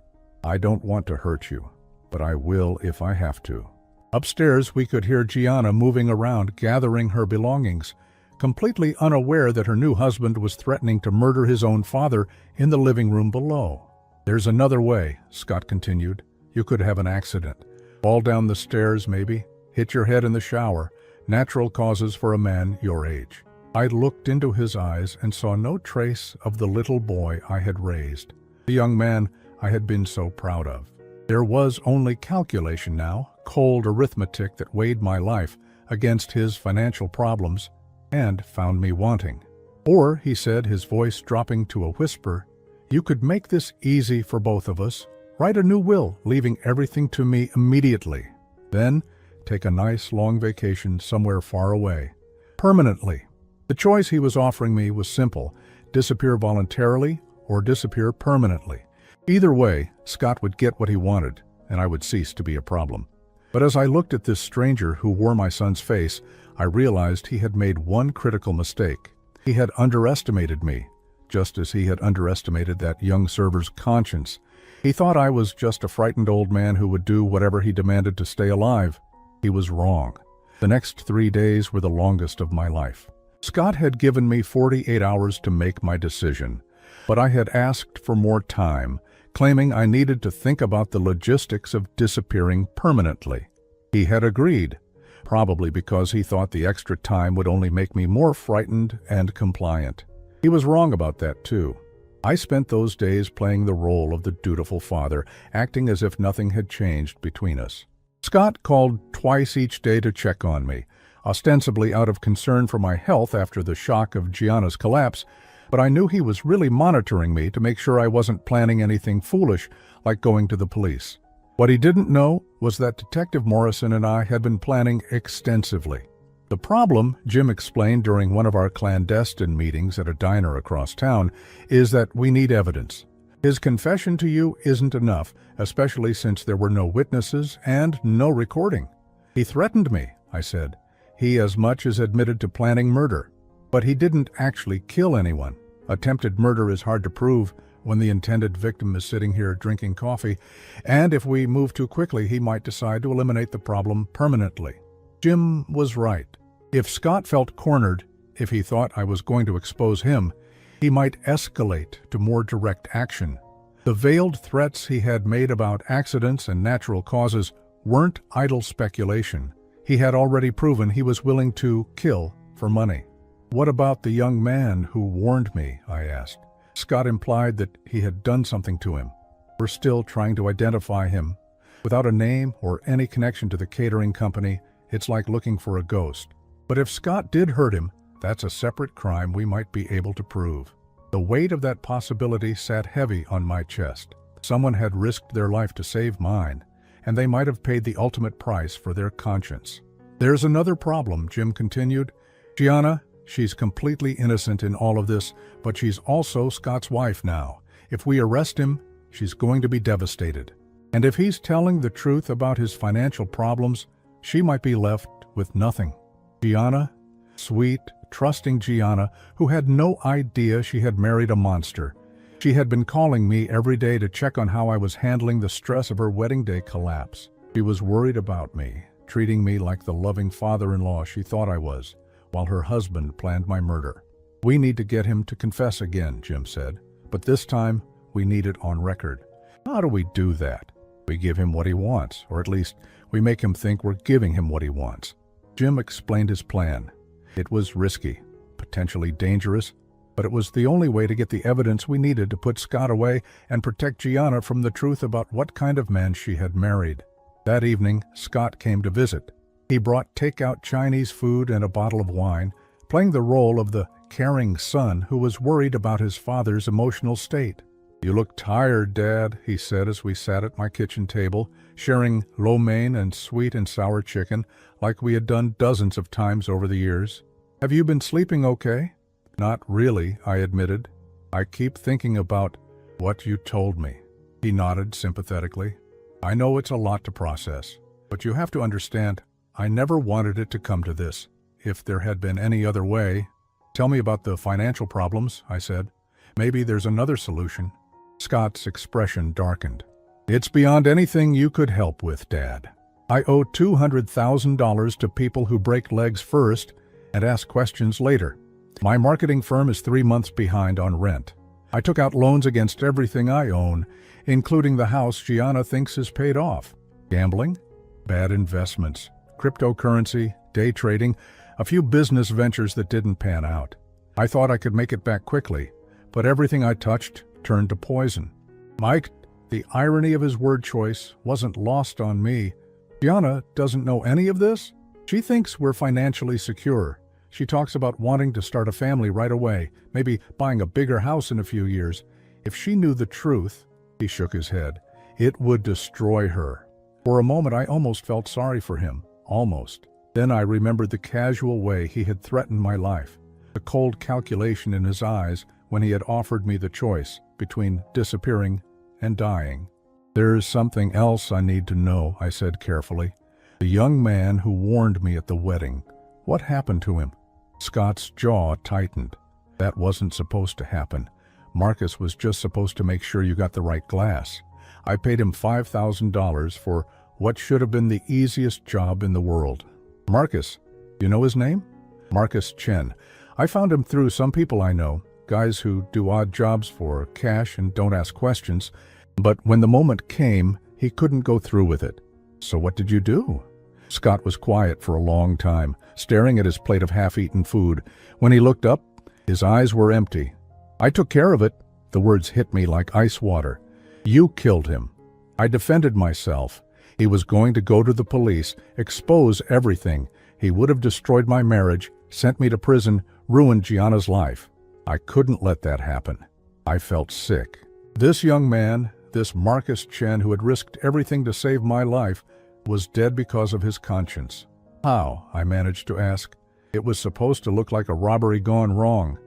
I don't want to hurt you, but I will if I have to. Upstairs, we could hear Gianna moving around, gathering her belongings, completely unaware that her new husband was threatening to murder his own father in the living room below. There's another way, Scott continued. You could have an accident. Fall down the stairs, maybe. Hit your head in the shower. Natural causes for a man your age. I looked into his eyes and saw no trace of the little boy I had raised, the young man I had been so proud of. There was only calculation now, cold arithmetic that weighed my life against his financial problems and found me wanting. Or, he said, his voice dropping to a whisper, you could make this easy for both of us. Write a new will, leaving everything to me immediately. Then, take a nice long vacation somewhere far away. Permanently. The choice he was offering me was simple: disappear voluntarily or disappear permanently. Either way, Scott would get what he wanted, and I would cease to be a problem. But as I looked at this stranger who wore my son's face, I realized he had made one critical mistake. He had underestimated me, just as he had underestimated that young server's conscience. He thought I was just a frightened old man who would do whatever he demanded to stay alive. He was wrong. The next 3 days were the longest of my life. Scott had given me 48 hours to make my decision, but I had asked for more time, claiming I needed to think about the logistics of disappearing permanently. He had agreed, probably because he thought the extra time would only make me more frightened and compliant. He was wrong about that too. I spent those days playing the role of the dutiful father, acting as if nothing had changed between us. Scott called twice each day to check on me, ostensibly out of concern for my health after the shock of Gianna's collapse, but I knew he was really monitoring me to make sure I wasn't planning anything foolish, like going to the police. What he didn't know was that Detective Morrison and I had been planning extensively. The problem, Jim explained during one of our clandestine meetings at a diner across town, is that we need evidence. His confession to you isn't enough, especially since there were no witnesses and no recording. He threatened me, I said. He as much as admitted to planning murder. But he didn't actually kill anyone. Attempted murder is hard to prove when the intended victim is sitting here drinking coffee, and if we move too quickly, he might decide to eliminate the problem permanently. Jim was right. If Scott felt cornered, if he thought I was going to expose him, he might escalate to more direct action. The veiled threats he had made about accidents and natural causes weren't idle speculation. He had already proven he was willing to kill for money. "What about the young man who warned me?" I asked. Scott implied that he had done something to him. "We're still trying to identify him. Without a name or any connection to the catering company, it's like looking for a ghost. But if Scott did hurt him, that's a separate crime we might be able to prove." The weight of that possibility sat heavy on my chest. Someone had risked their life to save mine, and they might have paid the ultimate price for their conscience. "There's another problem," Jim continued. "Gianna, she's completely innocent in all of this, but she's also Scott's wife now. If we arrest him, she's going to be devastated. And if he's telling the truth about his financial problems, she might be left with nothing." Gianna, sweet, trusting Gianna, who had no idea she had married a monster. She had been calling me every day to check on how I was handling the stress of her wedding day collapse. She was worried about me, treating me like the loving father-in-law she thought I was, while her husband planned my murder. "We need to get him to confess again," Jim said, "but this time we need it on record." "How do we do that?" "We give him what he wants, or at least we make him think we're giving him what he wants." Jim explained his plan. It was risky, potentially dangerous, but it was the only way to get the evidence we needed to put Scott away and protect Gianna from the truth about what kind of man she had married. That evening, Scott came to visit. He brought takeout Chinese food and a bottle of wine, playing the role of the caring son who was worried about his father's emotional state. "You look tired, Dad," he said as we sat at my kitchen table, sharing lo mein and sweet and sour chicken like we had done dozens of times over the years. "Have you been sleeping okay?" "Not really," I admitted. "I keep thinking about what you told me." He nodded sympathetically. "I know it's a lot to process, but you have to understand, I never wanted it to come to this. If there had been any other way—" "Tell me about the financial problems," I said. "Maybe there's another solution." Scott's expression darkened. "It's beyond anything you could help with, Dad. I owe $200,000 to people who break legs first and ask questions later. My marketing firm is 3 months behind on rent. I took out loans against everything I own, including the house Gianna thinks is paid off. Gambling, bad investments, cryptocurrency, day trading, a few business ventures that didn't pan out. I thought I could make it back quickly, but everything I touched turned to poison." Mike, the irony of his word choice wasn't lost on me. "Gianna doesn't know any of this? She thinks we're financially secure. She talks about wanting to start a family right away, maybe buying a bigger house in a few years. If she knew the truth," he shook his head, "it would destroy her." For a moment I almost felt sorry for him, almost. Then I remembered the casual way he had threatened my life, the cold calculation in his eyes when he had offered me the choice between disappearing and dying. "There's something else I need to know," I said carefully. "The young man who warned me at the wedding. What happened to him?" Scott's jaw tightened. "That wasn't supposed to happen. Marcus was just supposed to make sure you got the right glass. I paid him $5,000 for what should have been the easiest job in the world." "Marcus, you know his name?" "Marcus Chen. I found him through some people I know, guys who do odd jobs for cash and don't ask questions. But when the moment came, he couldn't go through with it." "So what did you do?" Scott was quiet for a long time, staring at his plate of half-eaten food. When he looked up, his eyes were empty. "I took care of it." The words hit me like ice water. "You killed him." I defended myself. He was going to go to the police, expose everything. He would have destroyed my marriage, sent me to prison, ruined Gianna's life. I couldn't let that happen. I felt sick. This young man, this Marcus Chen who had risked everything to save my life, was dead because of his conscience. "How?" I managed to ask. "It was supposed to look like a robbery gone wrong."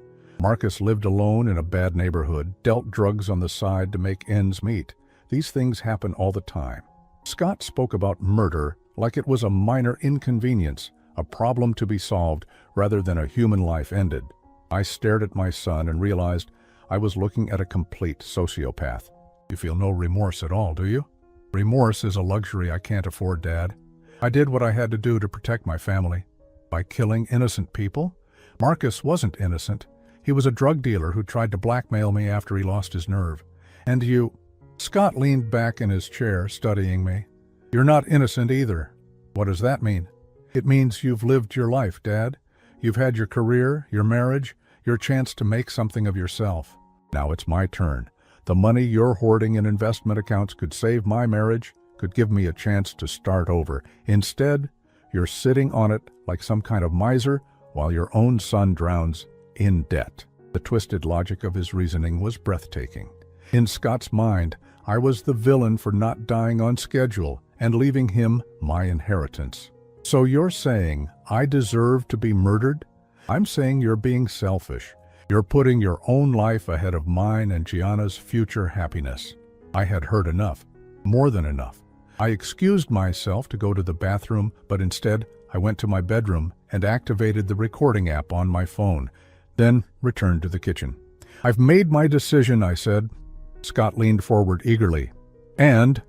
Marcus lived alone in a bad neighborhood, dealt drugs on the side to make ends meet. These things happen all the time. Scott spoke about murder like it was a minor inconvenience, a problem to be solved rather than a human life ended. I stared at my son and realized I was looking at a complete sociopath. You feel no remorse at all, do you? Remorse is a luxury I can't afford, Dad. I did what I had to do to protect my family. By killing innocent people? Marcus wasn't innocent. He was a drug dealer who tried to blackmail me after he lost his nerve. And you... Scott leaned back in his chair, studying me. You're not innocent either. What does that mean? It means you've lived your life, Dad. You've had your career, your marriage, your chance to make something of yourself. Now it's my turn. The money you're hoarding in investment accounts could save my marriage, could give me a chance to start over. Instead, you're sitting on it like some kind of miser while your own son drowns in debt. The twisted logic of his reasoning was breathtaking. In Scott's mind, I was the villain for not dying on schedule and leaving him my inheritance. So you're saying I deserve to be murdered? I'm saying you're being selfish. You're putting your own life ahead of mine and Gianna's future happiness. I had heard enough, more than enough. I excused myself to go to the bathroom, but instead I went to my bedroom and activated the recording app on my phone, then returned to the kitchen. I've made my decision, I said. Scott leaned forward eagerly. And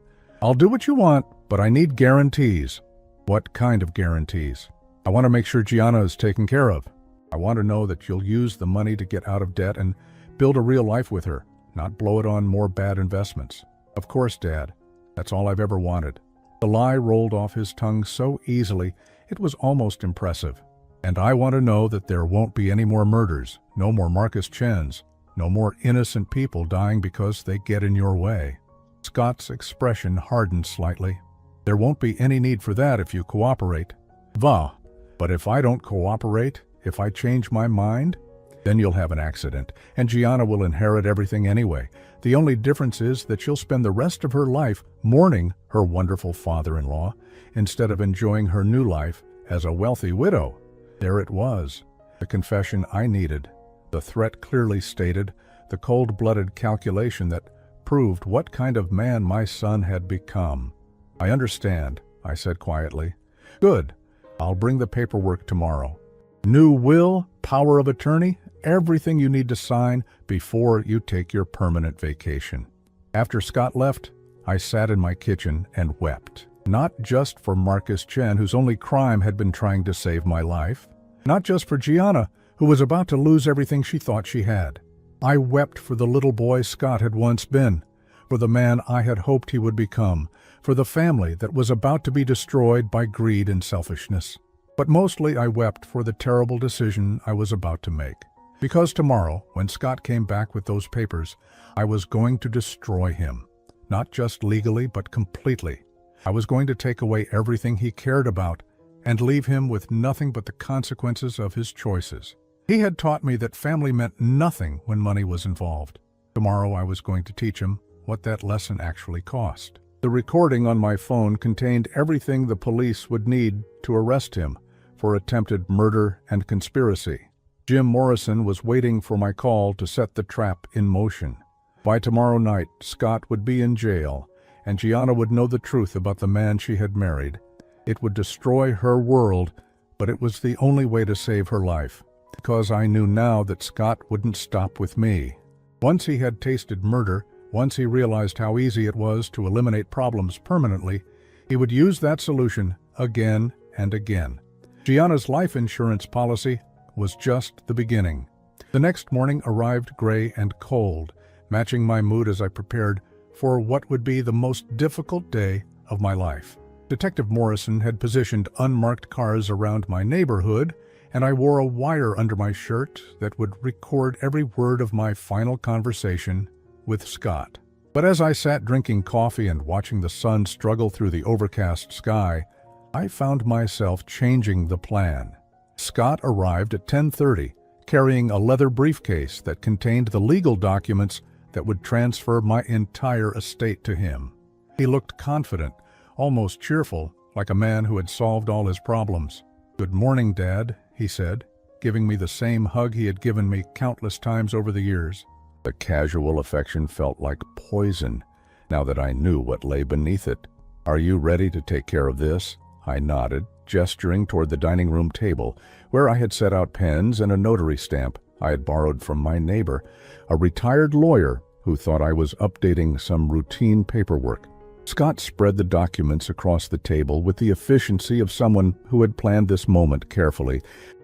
I'll do what you want, but I need guarantees. What kind of guarantees? I want to make sure Gianna is taken care of. I want to know that you'll use the money to get out of debt and build a real life with her, not blow it on more bad investments. Of course, Dad. That's all I've ever wanted. The lie rolled off his tongue so easily, it was almost impressive. And I want to know that there won't be any more murders, no more Marcus Chens, no more innocent people dying because they get in your way. Scott's expression hardened slightly. There won't be any need for that if you cooperate. Va, but if I don't cooperate, if I change my mind, then you'll have an accident, and Gianna will inherit everything anyway. The only difference is that she'll spend the rest of her life mourning her wonderful father-in-law instead of enjoying her new life as a wealthy widow. There it was, the confession I needed, the threat clearly stated, the cold-blooded calculation that proved what kind of man my son had become. I understand, I said quietly. Good. I'll bring the paperwork tomorrow. New will, power of attorney, everything you need to sign before you take your permanent vacation. After Scott left, I sat in my kitchen and wept. Not just for Marcus Chen, whose only crime had been trying to save my life. Not just for Gianna, who was about to lose everything she thought she had. I wept for the little boy Scott had once been, for the man I had hoped he would become, for the family that was about to be destroyed by greed and selfishness. But mostly I wept for the terrible decision I was about to make. Because tomorrow, when Scott came back with those papers, I was going to destroy him. Not just legally, but completely. I was going to take away everything he cared about and leave him with nothing but the consequences of his choices. He had taught me that family meant nothing when money was involved. Tomorrow I was going to teach him what that lesson actually cost. The recording on my phone contained everything the police would need to arrest him for attempted murder and conspiracy. Jim Morrison was waiting for my call to set the trap in motion. By tomorrow night, Scott would be in jail, and Gianna would know the truth about the man she had married. It would destroy her world, but it was the only way to save her life, because I knew now that Scott wouldn't stop with me. Once he had tasted murder, once he realized how easy it was to eliminate problems permanently, he would use that solution again and again. Gianna's life insurance policy was just the beginning. The next morning arrived gray and cold, matching my mood as I prepared for what would be the most difficult day of my life. Detective Morrison had positioned unmarked cars around my neighborhood, and I wore a wire under my shirt that would record every word of my final conversation with Scott. But as I sat drinking coffee and watching the sun struggle through the overcast sky, I found myself changing the plan. Scott arrived at 10:30, carrying a leather briefcase that contained the legal documents that would transfer my entire estate to him. He looked confident, almost cheerful, like a man who had solved all his problems. "Good morning, Dad," he said, giving me the same hug he had given me countless times over the years. The casual affection felt like poison, now that I knew what lay beneath it. "Are you ready to take care of this?" I nodded, gesturing toward the dining room table, where I had set out pens and a notary stamp I had borrowed from my neighbor, a retired lawyer who thought I was updating some routine paperwork. Scott spread the documents across the table with the efficiency of someone who had planned this moment carefully.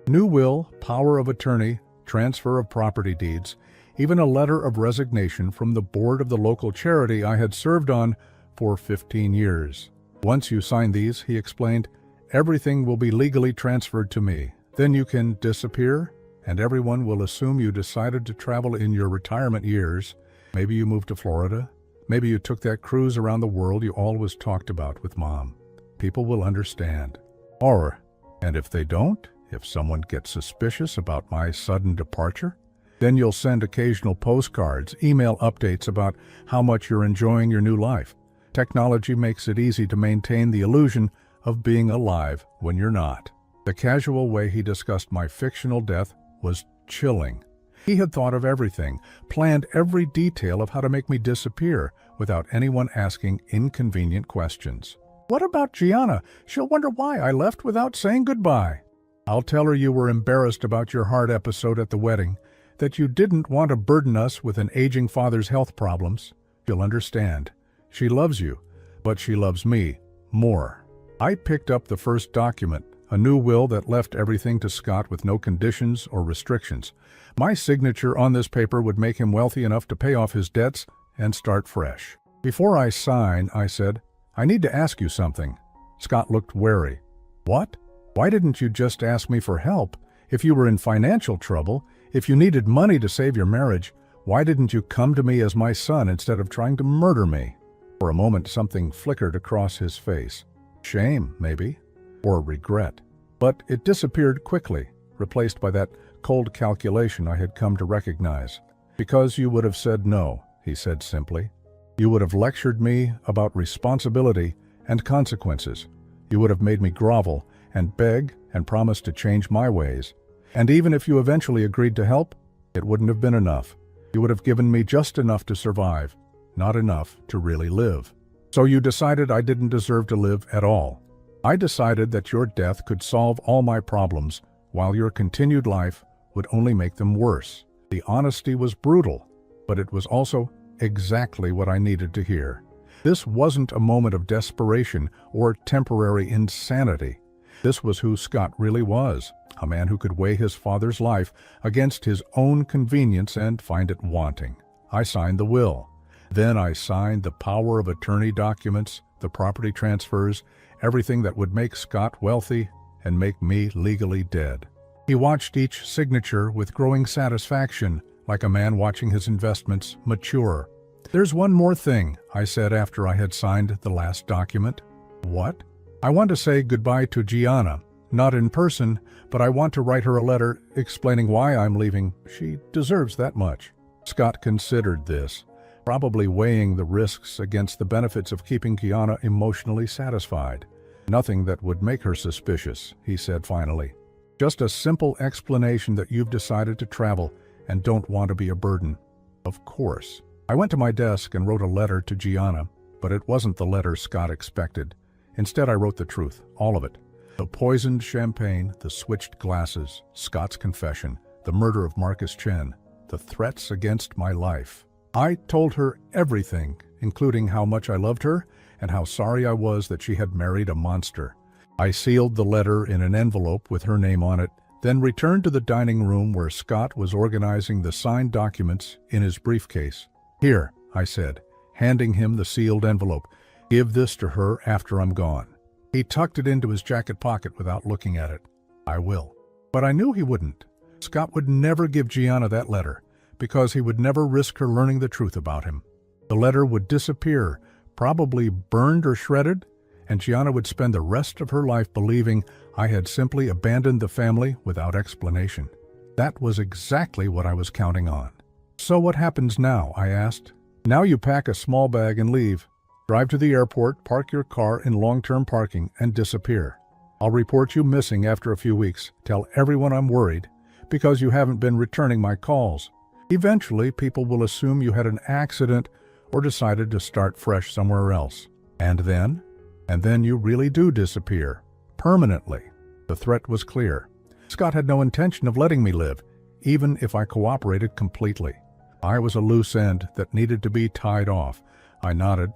New will, power of attorney, transfer of property deeds, even a letter of resignation from the board of the local charity I had served on for 15 years. Once you sign these, he explained, everything will be legally transferred to me. Then you can disappear, and everyone will assume you decided to travel in your retirement years. Maybe you moved to Florida. Maybe you took that cruise around the world you always talked about with Mom. People will understand. And if they don't, if someone gets suspicious about my sudden departure, then you'll send occasional postcards, email updates about how much you're enjoying your new life. Technology makes it easy to maintain the illusion of being alive when you're not. The casual way he discussed my fictional death was chilling. He had thought of everything, planned every detail of how to make me disappear without anyone asking inconvenient questions. What about Gianna? She'll wonder why I left without saying goodbye. I'll tell her you were embarrassed about your heart episode at the wedding, that you didn't want to burden us with an aging father's health problems. She'll understand. She loves you, but she loves me more. I picked up the first document, a new will that left everything to Scott with no conditions or restrictions. My signature on this paper would make him wealthy enough to pay off his debts and start fresh. Before I sign, I said, I need to ask you something. Scott looked wary. What? Why didn't you just ask me for help? If you were in financial trouble, if you needed money to save your marriage, why didn't you come to me as my son instead of trying to murder me? For a moment, something flickered across his face. Shame, maybe, or regret. But it disappeared quickly, replaced by that cold calculation I had come to recognize. Because you would have said no, he said simply. You would have lectured me about responsibility and consequences. You would have made me grovel and beg and promise to change my ways. And even if you eventually agreed to help, it wouldn't have been enough. You would have given me just enough to survive, not enough to really live. So you decided I didn't deserve to live at all. I decided that your death could solve all my problems, while your continued life would only make them worse. The honesty was brutal, but it was also exactly what I needed to hear. This wasn't a moment of desperation or temporary insanity. This was who Scott really was, a man who could weigh his father's life against his own convenience and find it wanting. I signed the will. Then I signed the power of attorney documents, the property transfers, everything that would make Scott wealthy and make me legally dead. He watched each signature with growing satisfaction, like a man watching his investments mature. There's one more thing, I said after I had signed the last document. What? I want to say goodbye to Gianna, not in person, but I want to write her a letter explaining why I'm leaving. She deserves that much. Scott considered this, probably weighing the risks against the benefits of keeping Gianna emotionally satisfied. Nothing that would make her suspicious, he said finally. Just a simple explanation that you've decided to travel and don't want to be a burden. Of course. I went to my desk and wrote a letter to Gianna, but it wasn't the letter Scott expected. Instead, I wrote the truth, all of it. The poisoned champagne, the switched glasses, Scott's confession, the murder of Marcus Chen, the threats against my life. I told her everything, including how much I loved her and how sorry I was that she had married a monster. I sealed the letter in an envelope with her name on it, then returned to the dining room where Scott was organizing the signed documents in his briefcase. Here, I said, handing him the sealed envelope. Give this to her after I'm gone. He tucked it into his jacket pocket without looking at it. I will. But I knew he wouldn't. Scott would never give Gianna that letter, because he would never risk her learning the truth about him. The letter would disappear, probably burned or shredded, and Gianna would spend the rest of her life believing I had simply abandoned the family without explanation. That was exactly what I was counting on. So what happens now? I asked. Now you pack a small bag and leave. Drive to the airport, park your car in long-term parking, and disappear. I'll report you missing after a few weeks. Tell everyone I'm worried, because you haven't been returning my calls. Eventually, people will assume you had an accident or decided to start fresh somewhere else. And then you really do disappear. permanently. The threat was clear. Scott had no intention of letting me live, even if I cooperated completely. I was a loose end that needed to be tied off. I nodded,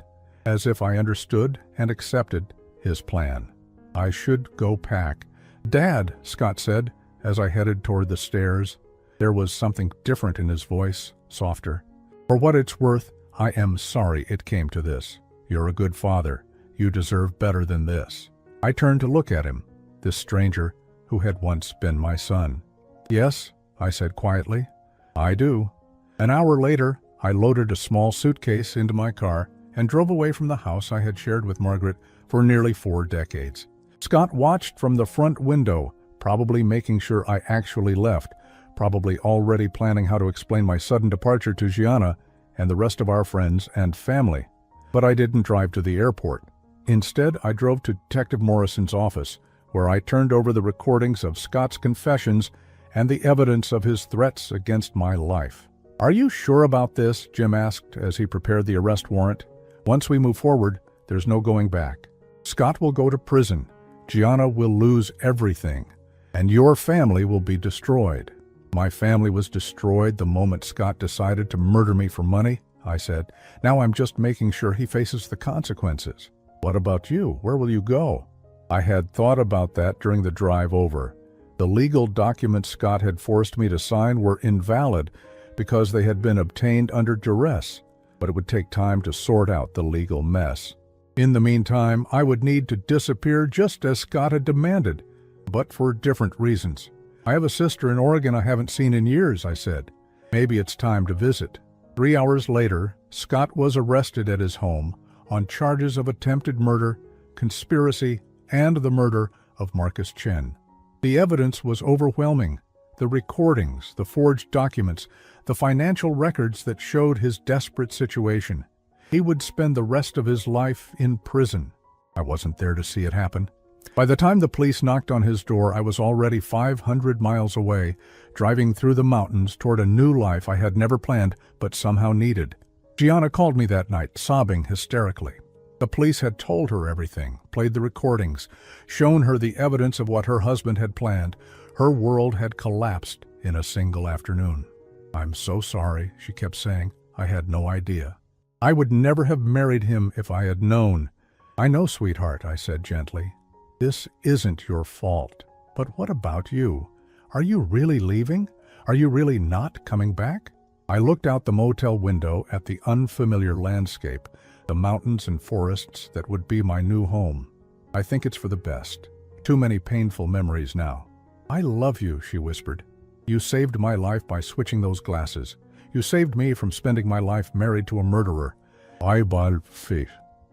as if I understood and accepted his plan. I should go pack. "Dad," Scott said, as I headed toward the stairs. There was something different in his voice, softer. "For what it's worth, I am sorry it came to this. You're a good father. You deserve better than this." I turned to look at him, this stranger who had once been my son. "Yes," I said quietly, "I do." An hour later, I loaded a small suitcase into my car and drove away from the house I had shared with Margaret for nearly 4 decades. Scott watched from the front window, probably making sure I actually left, probably already planning how to explain my sudden departure to Gianna and the rest of our friends and family. But I didn't drive to the airport. Instead, I drove to Detective Morrison's office, where I turned over the recordings of Scott's confessions and the evidence of his threats against my life. "Are you sure about this?" Jim asked as he prepared the arrest warrant. "Once we move forward, there's no going back. Scott will go to prison. Gianna will lose everything, and your family will be destroyed." "My family was destroyed the moment Scott decided to murder me for money," I said. "Now I'm just making sure he faces the consequences." "What about you? Where will you go?" I had thought about that during the drive over. The legal documents Scott had forced me to sign were invalid because they had been obtained under duress, but it would take time to sort out the legal mess. In the meantime, I would need to disappear just as Scott had demanded, but for different reasons. "I have a sister in Oregon I haven't seen in years," I said. "Maybe it's time to visit." 3 hours later, Scott was arrested at his home on charges of attempted murder, conspiracy, and the murder of Marcus Chen. The evidence was overwhelming. The recordings, the forged documents, the financial records that showed his desperate situation. He would spend the rest of his life in prison. I wasn't there to see it happen. By the time the police knocked on his door, I was already 500 miles away, driving through the mountains toward a new life I had never planned but somehow needed. Gianna called me that night, sobbing hysterically. The police had told her everything, played the recordings, shown her the evidence of what her husband had planned. Her world had collapsed in a single afternoon. "I'm so sorry," she kept saying. "I had no idea. I would never have married him if I had known." "I know, sweetheart," I said gently. "This isn't your fault. But what about you? Are you really leaving? Are you really not coming back?" I looked out the motel window at the unfamiliar landscape, the mountains and forests that would be my new home. "I think it's for the best. Too many painful memories now." "I love you," she whispered. "You saved my life by switching those glasses. You saved me from spending my life married to a murderer."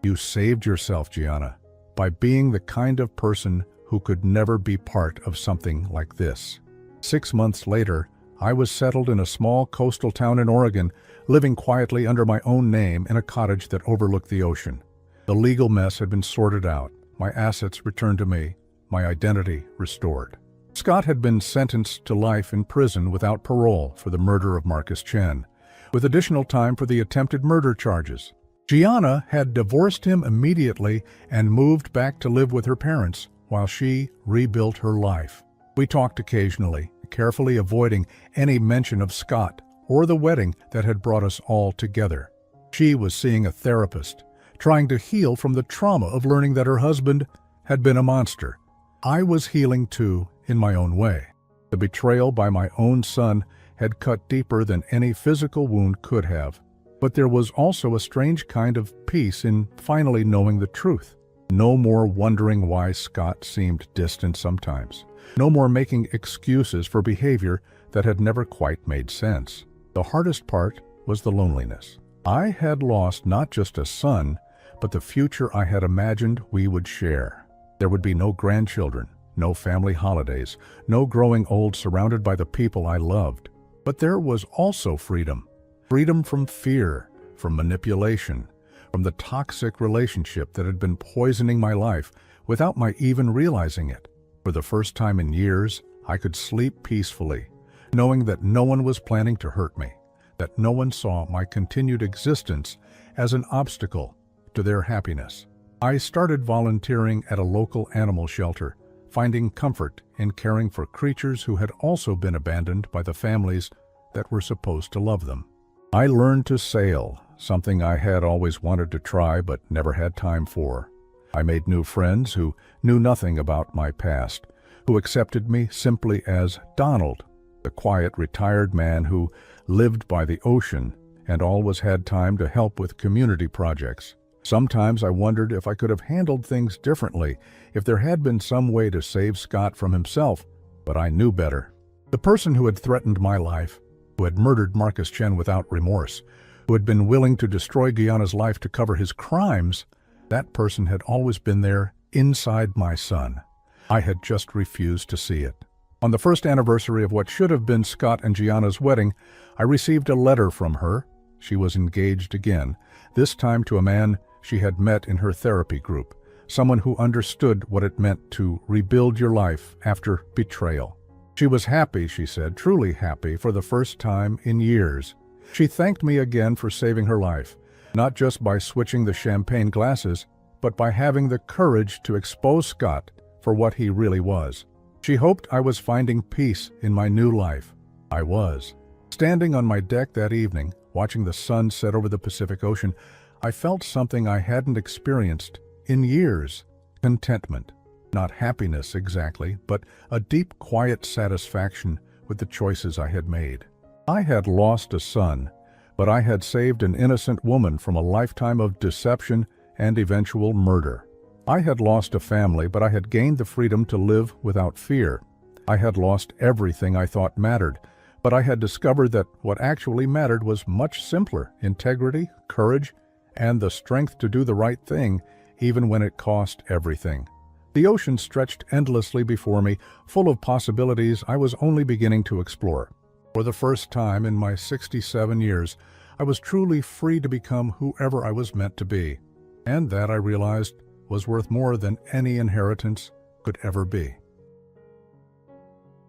"You saved yourself, Gianna, by being the kind of person who could never be part of something like this." 6 months later, I was settled in a small coastal town in Oregon, living quietly under my own name in a cottage that overlooked the ocean. The legal mess had been sorted out, my assets returned to me, my identity restored. Scott had been sentenced to life in prison without parole for the murder of Marcus Chen, with additional time for the attempted murder charges. Gianna had divorced him immediately and moved back to live with her parents while she rebuilt her life. We talked occasionally, carefully avoiding any mention of Scott or the wedding that had brought us all together. She was seeing a therapist, trying to heal from the trauma of learning that her husband had been a monster. I was healing too, in my own way. The betrayal by my own son had cut deeper than any physical wound could have. But there was also a strange kind of peace in finally knowing the truth. No more wondering why Scott seemed distant sometimes. No more making excuses for behavior that had never quite made sense. The hardest part was the loneliness. I had lost not just a son, but the future I had imagined we would share. There would be no grandchildren, no family holidays, no growing old surrounded by the people I loved. But there was also freedom. Freedom from fear, from manipulation, from the toxic relationship that had been poisoning my life without my even realizing it. For the first time in years, I could sleep peacefully, knowing that no one was planning to hurt me, that no one saw my continued existence as an obstacle to their happiness. I started volunteering at a local animal shelter, finding comfort in caring for creatures who had also been abandoned by the families that were supposed to love them. I learned to sail, something I had always wanted to try but never had time for. I made new friends who knew nothing about my past, who accepted me simply as Donald, the quiet, retired man who lived by the ocean and always had time to help with community projects. Sometimes I wondered if I could have handled things differently, if there had been some way to save Scott from himself, but I knew better. The person who had threatened my life, who had murdered Marcus Chen without remorse, who had been willing to destroy Gianna's life to cover his crimes, that person had always been there inside my son. I had just refused to see it. On the first anniversary of what should have been Scott and Gianna's wedding, I received a letter from her. She was engaged again, this time to a man she had met in her therapy group, someone who understood what it meant to rebuild your life after betrayal. She was happy, she said, truly happy for the first time in years. She thanked me again for saving her life, not just by switching the champagne glasses, but by having the courage to expose Scott for what he really was. She hoped I was finding peace in my new life. I was. Standing on my deck that evening, watching the sun set over the Pacific Ocean, I felt something I hadn't experienced in years. Contentment. Not happiness exactly, but a deep, quiet satisfaction with the choices I had made. I had lost a son, but I had saved an innocent woman from a lifetime of deception and eventual murder. I had lost a family, but I had gained the freedom to live without fear. I had lost everything I thought mattered, but I had discovered that what actually mattered was much simpler: integrity, courage, and the strength to do the right thing, even when it cost everything. The ocean stretched endlessly before me, full of possibilities I was only beginning to explore. For the first time in my 67 years, I was truly free to become whoever I was meant to be. And that, I realized, was worth more than any inheritance could ever be.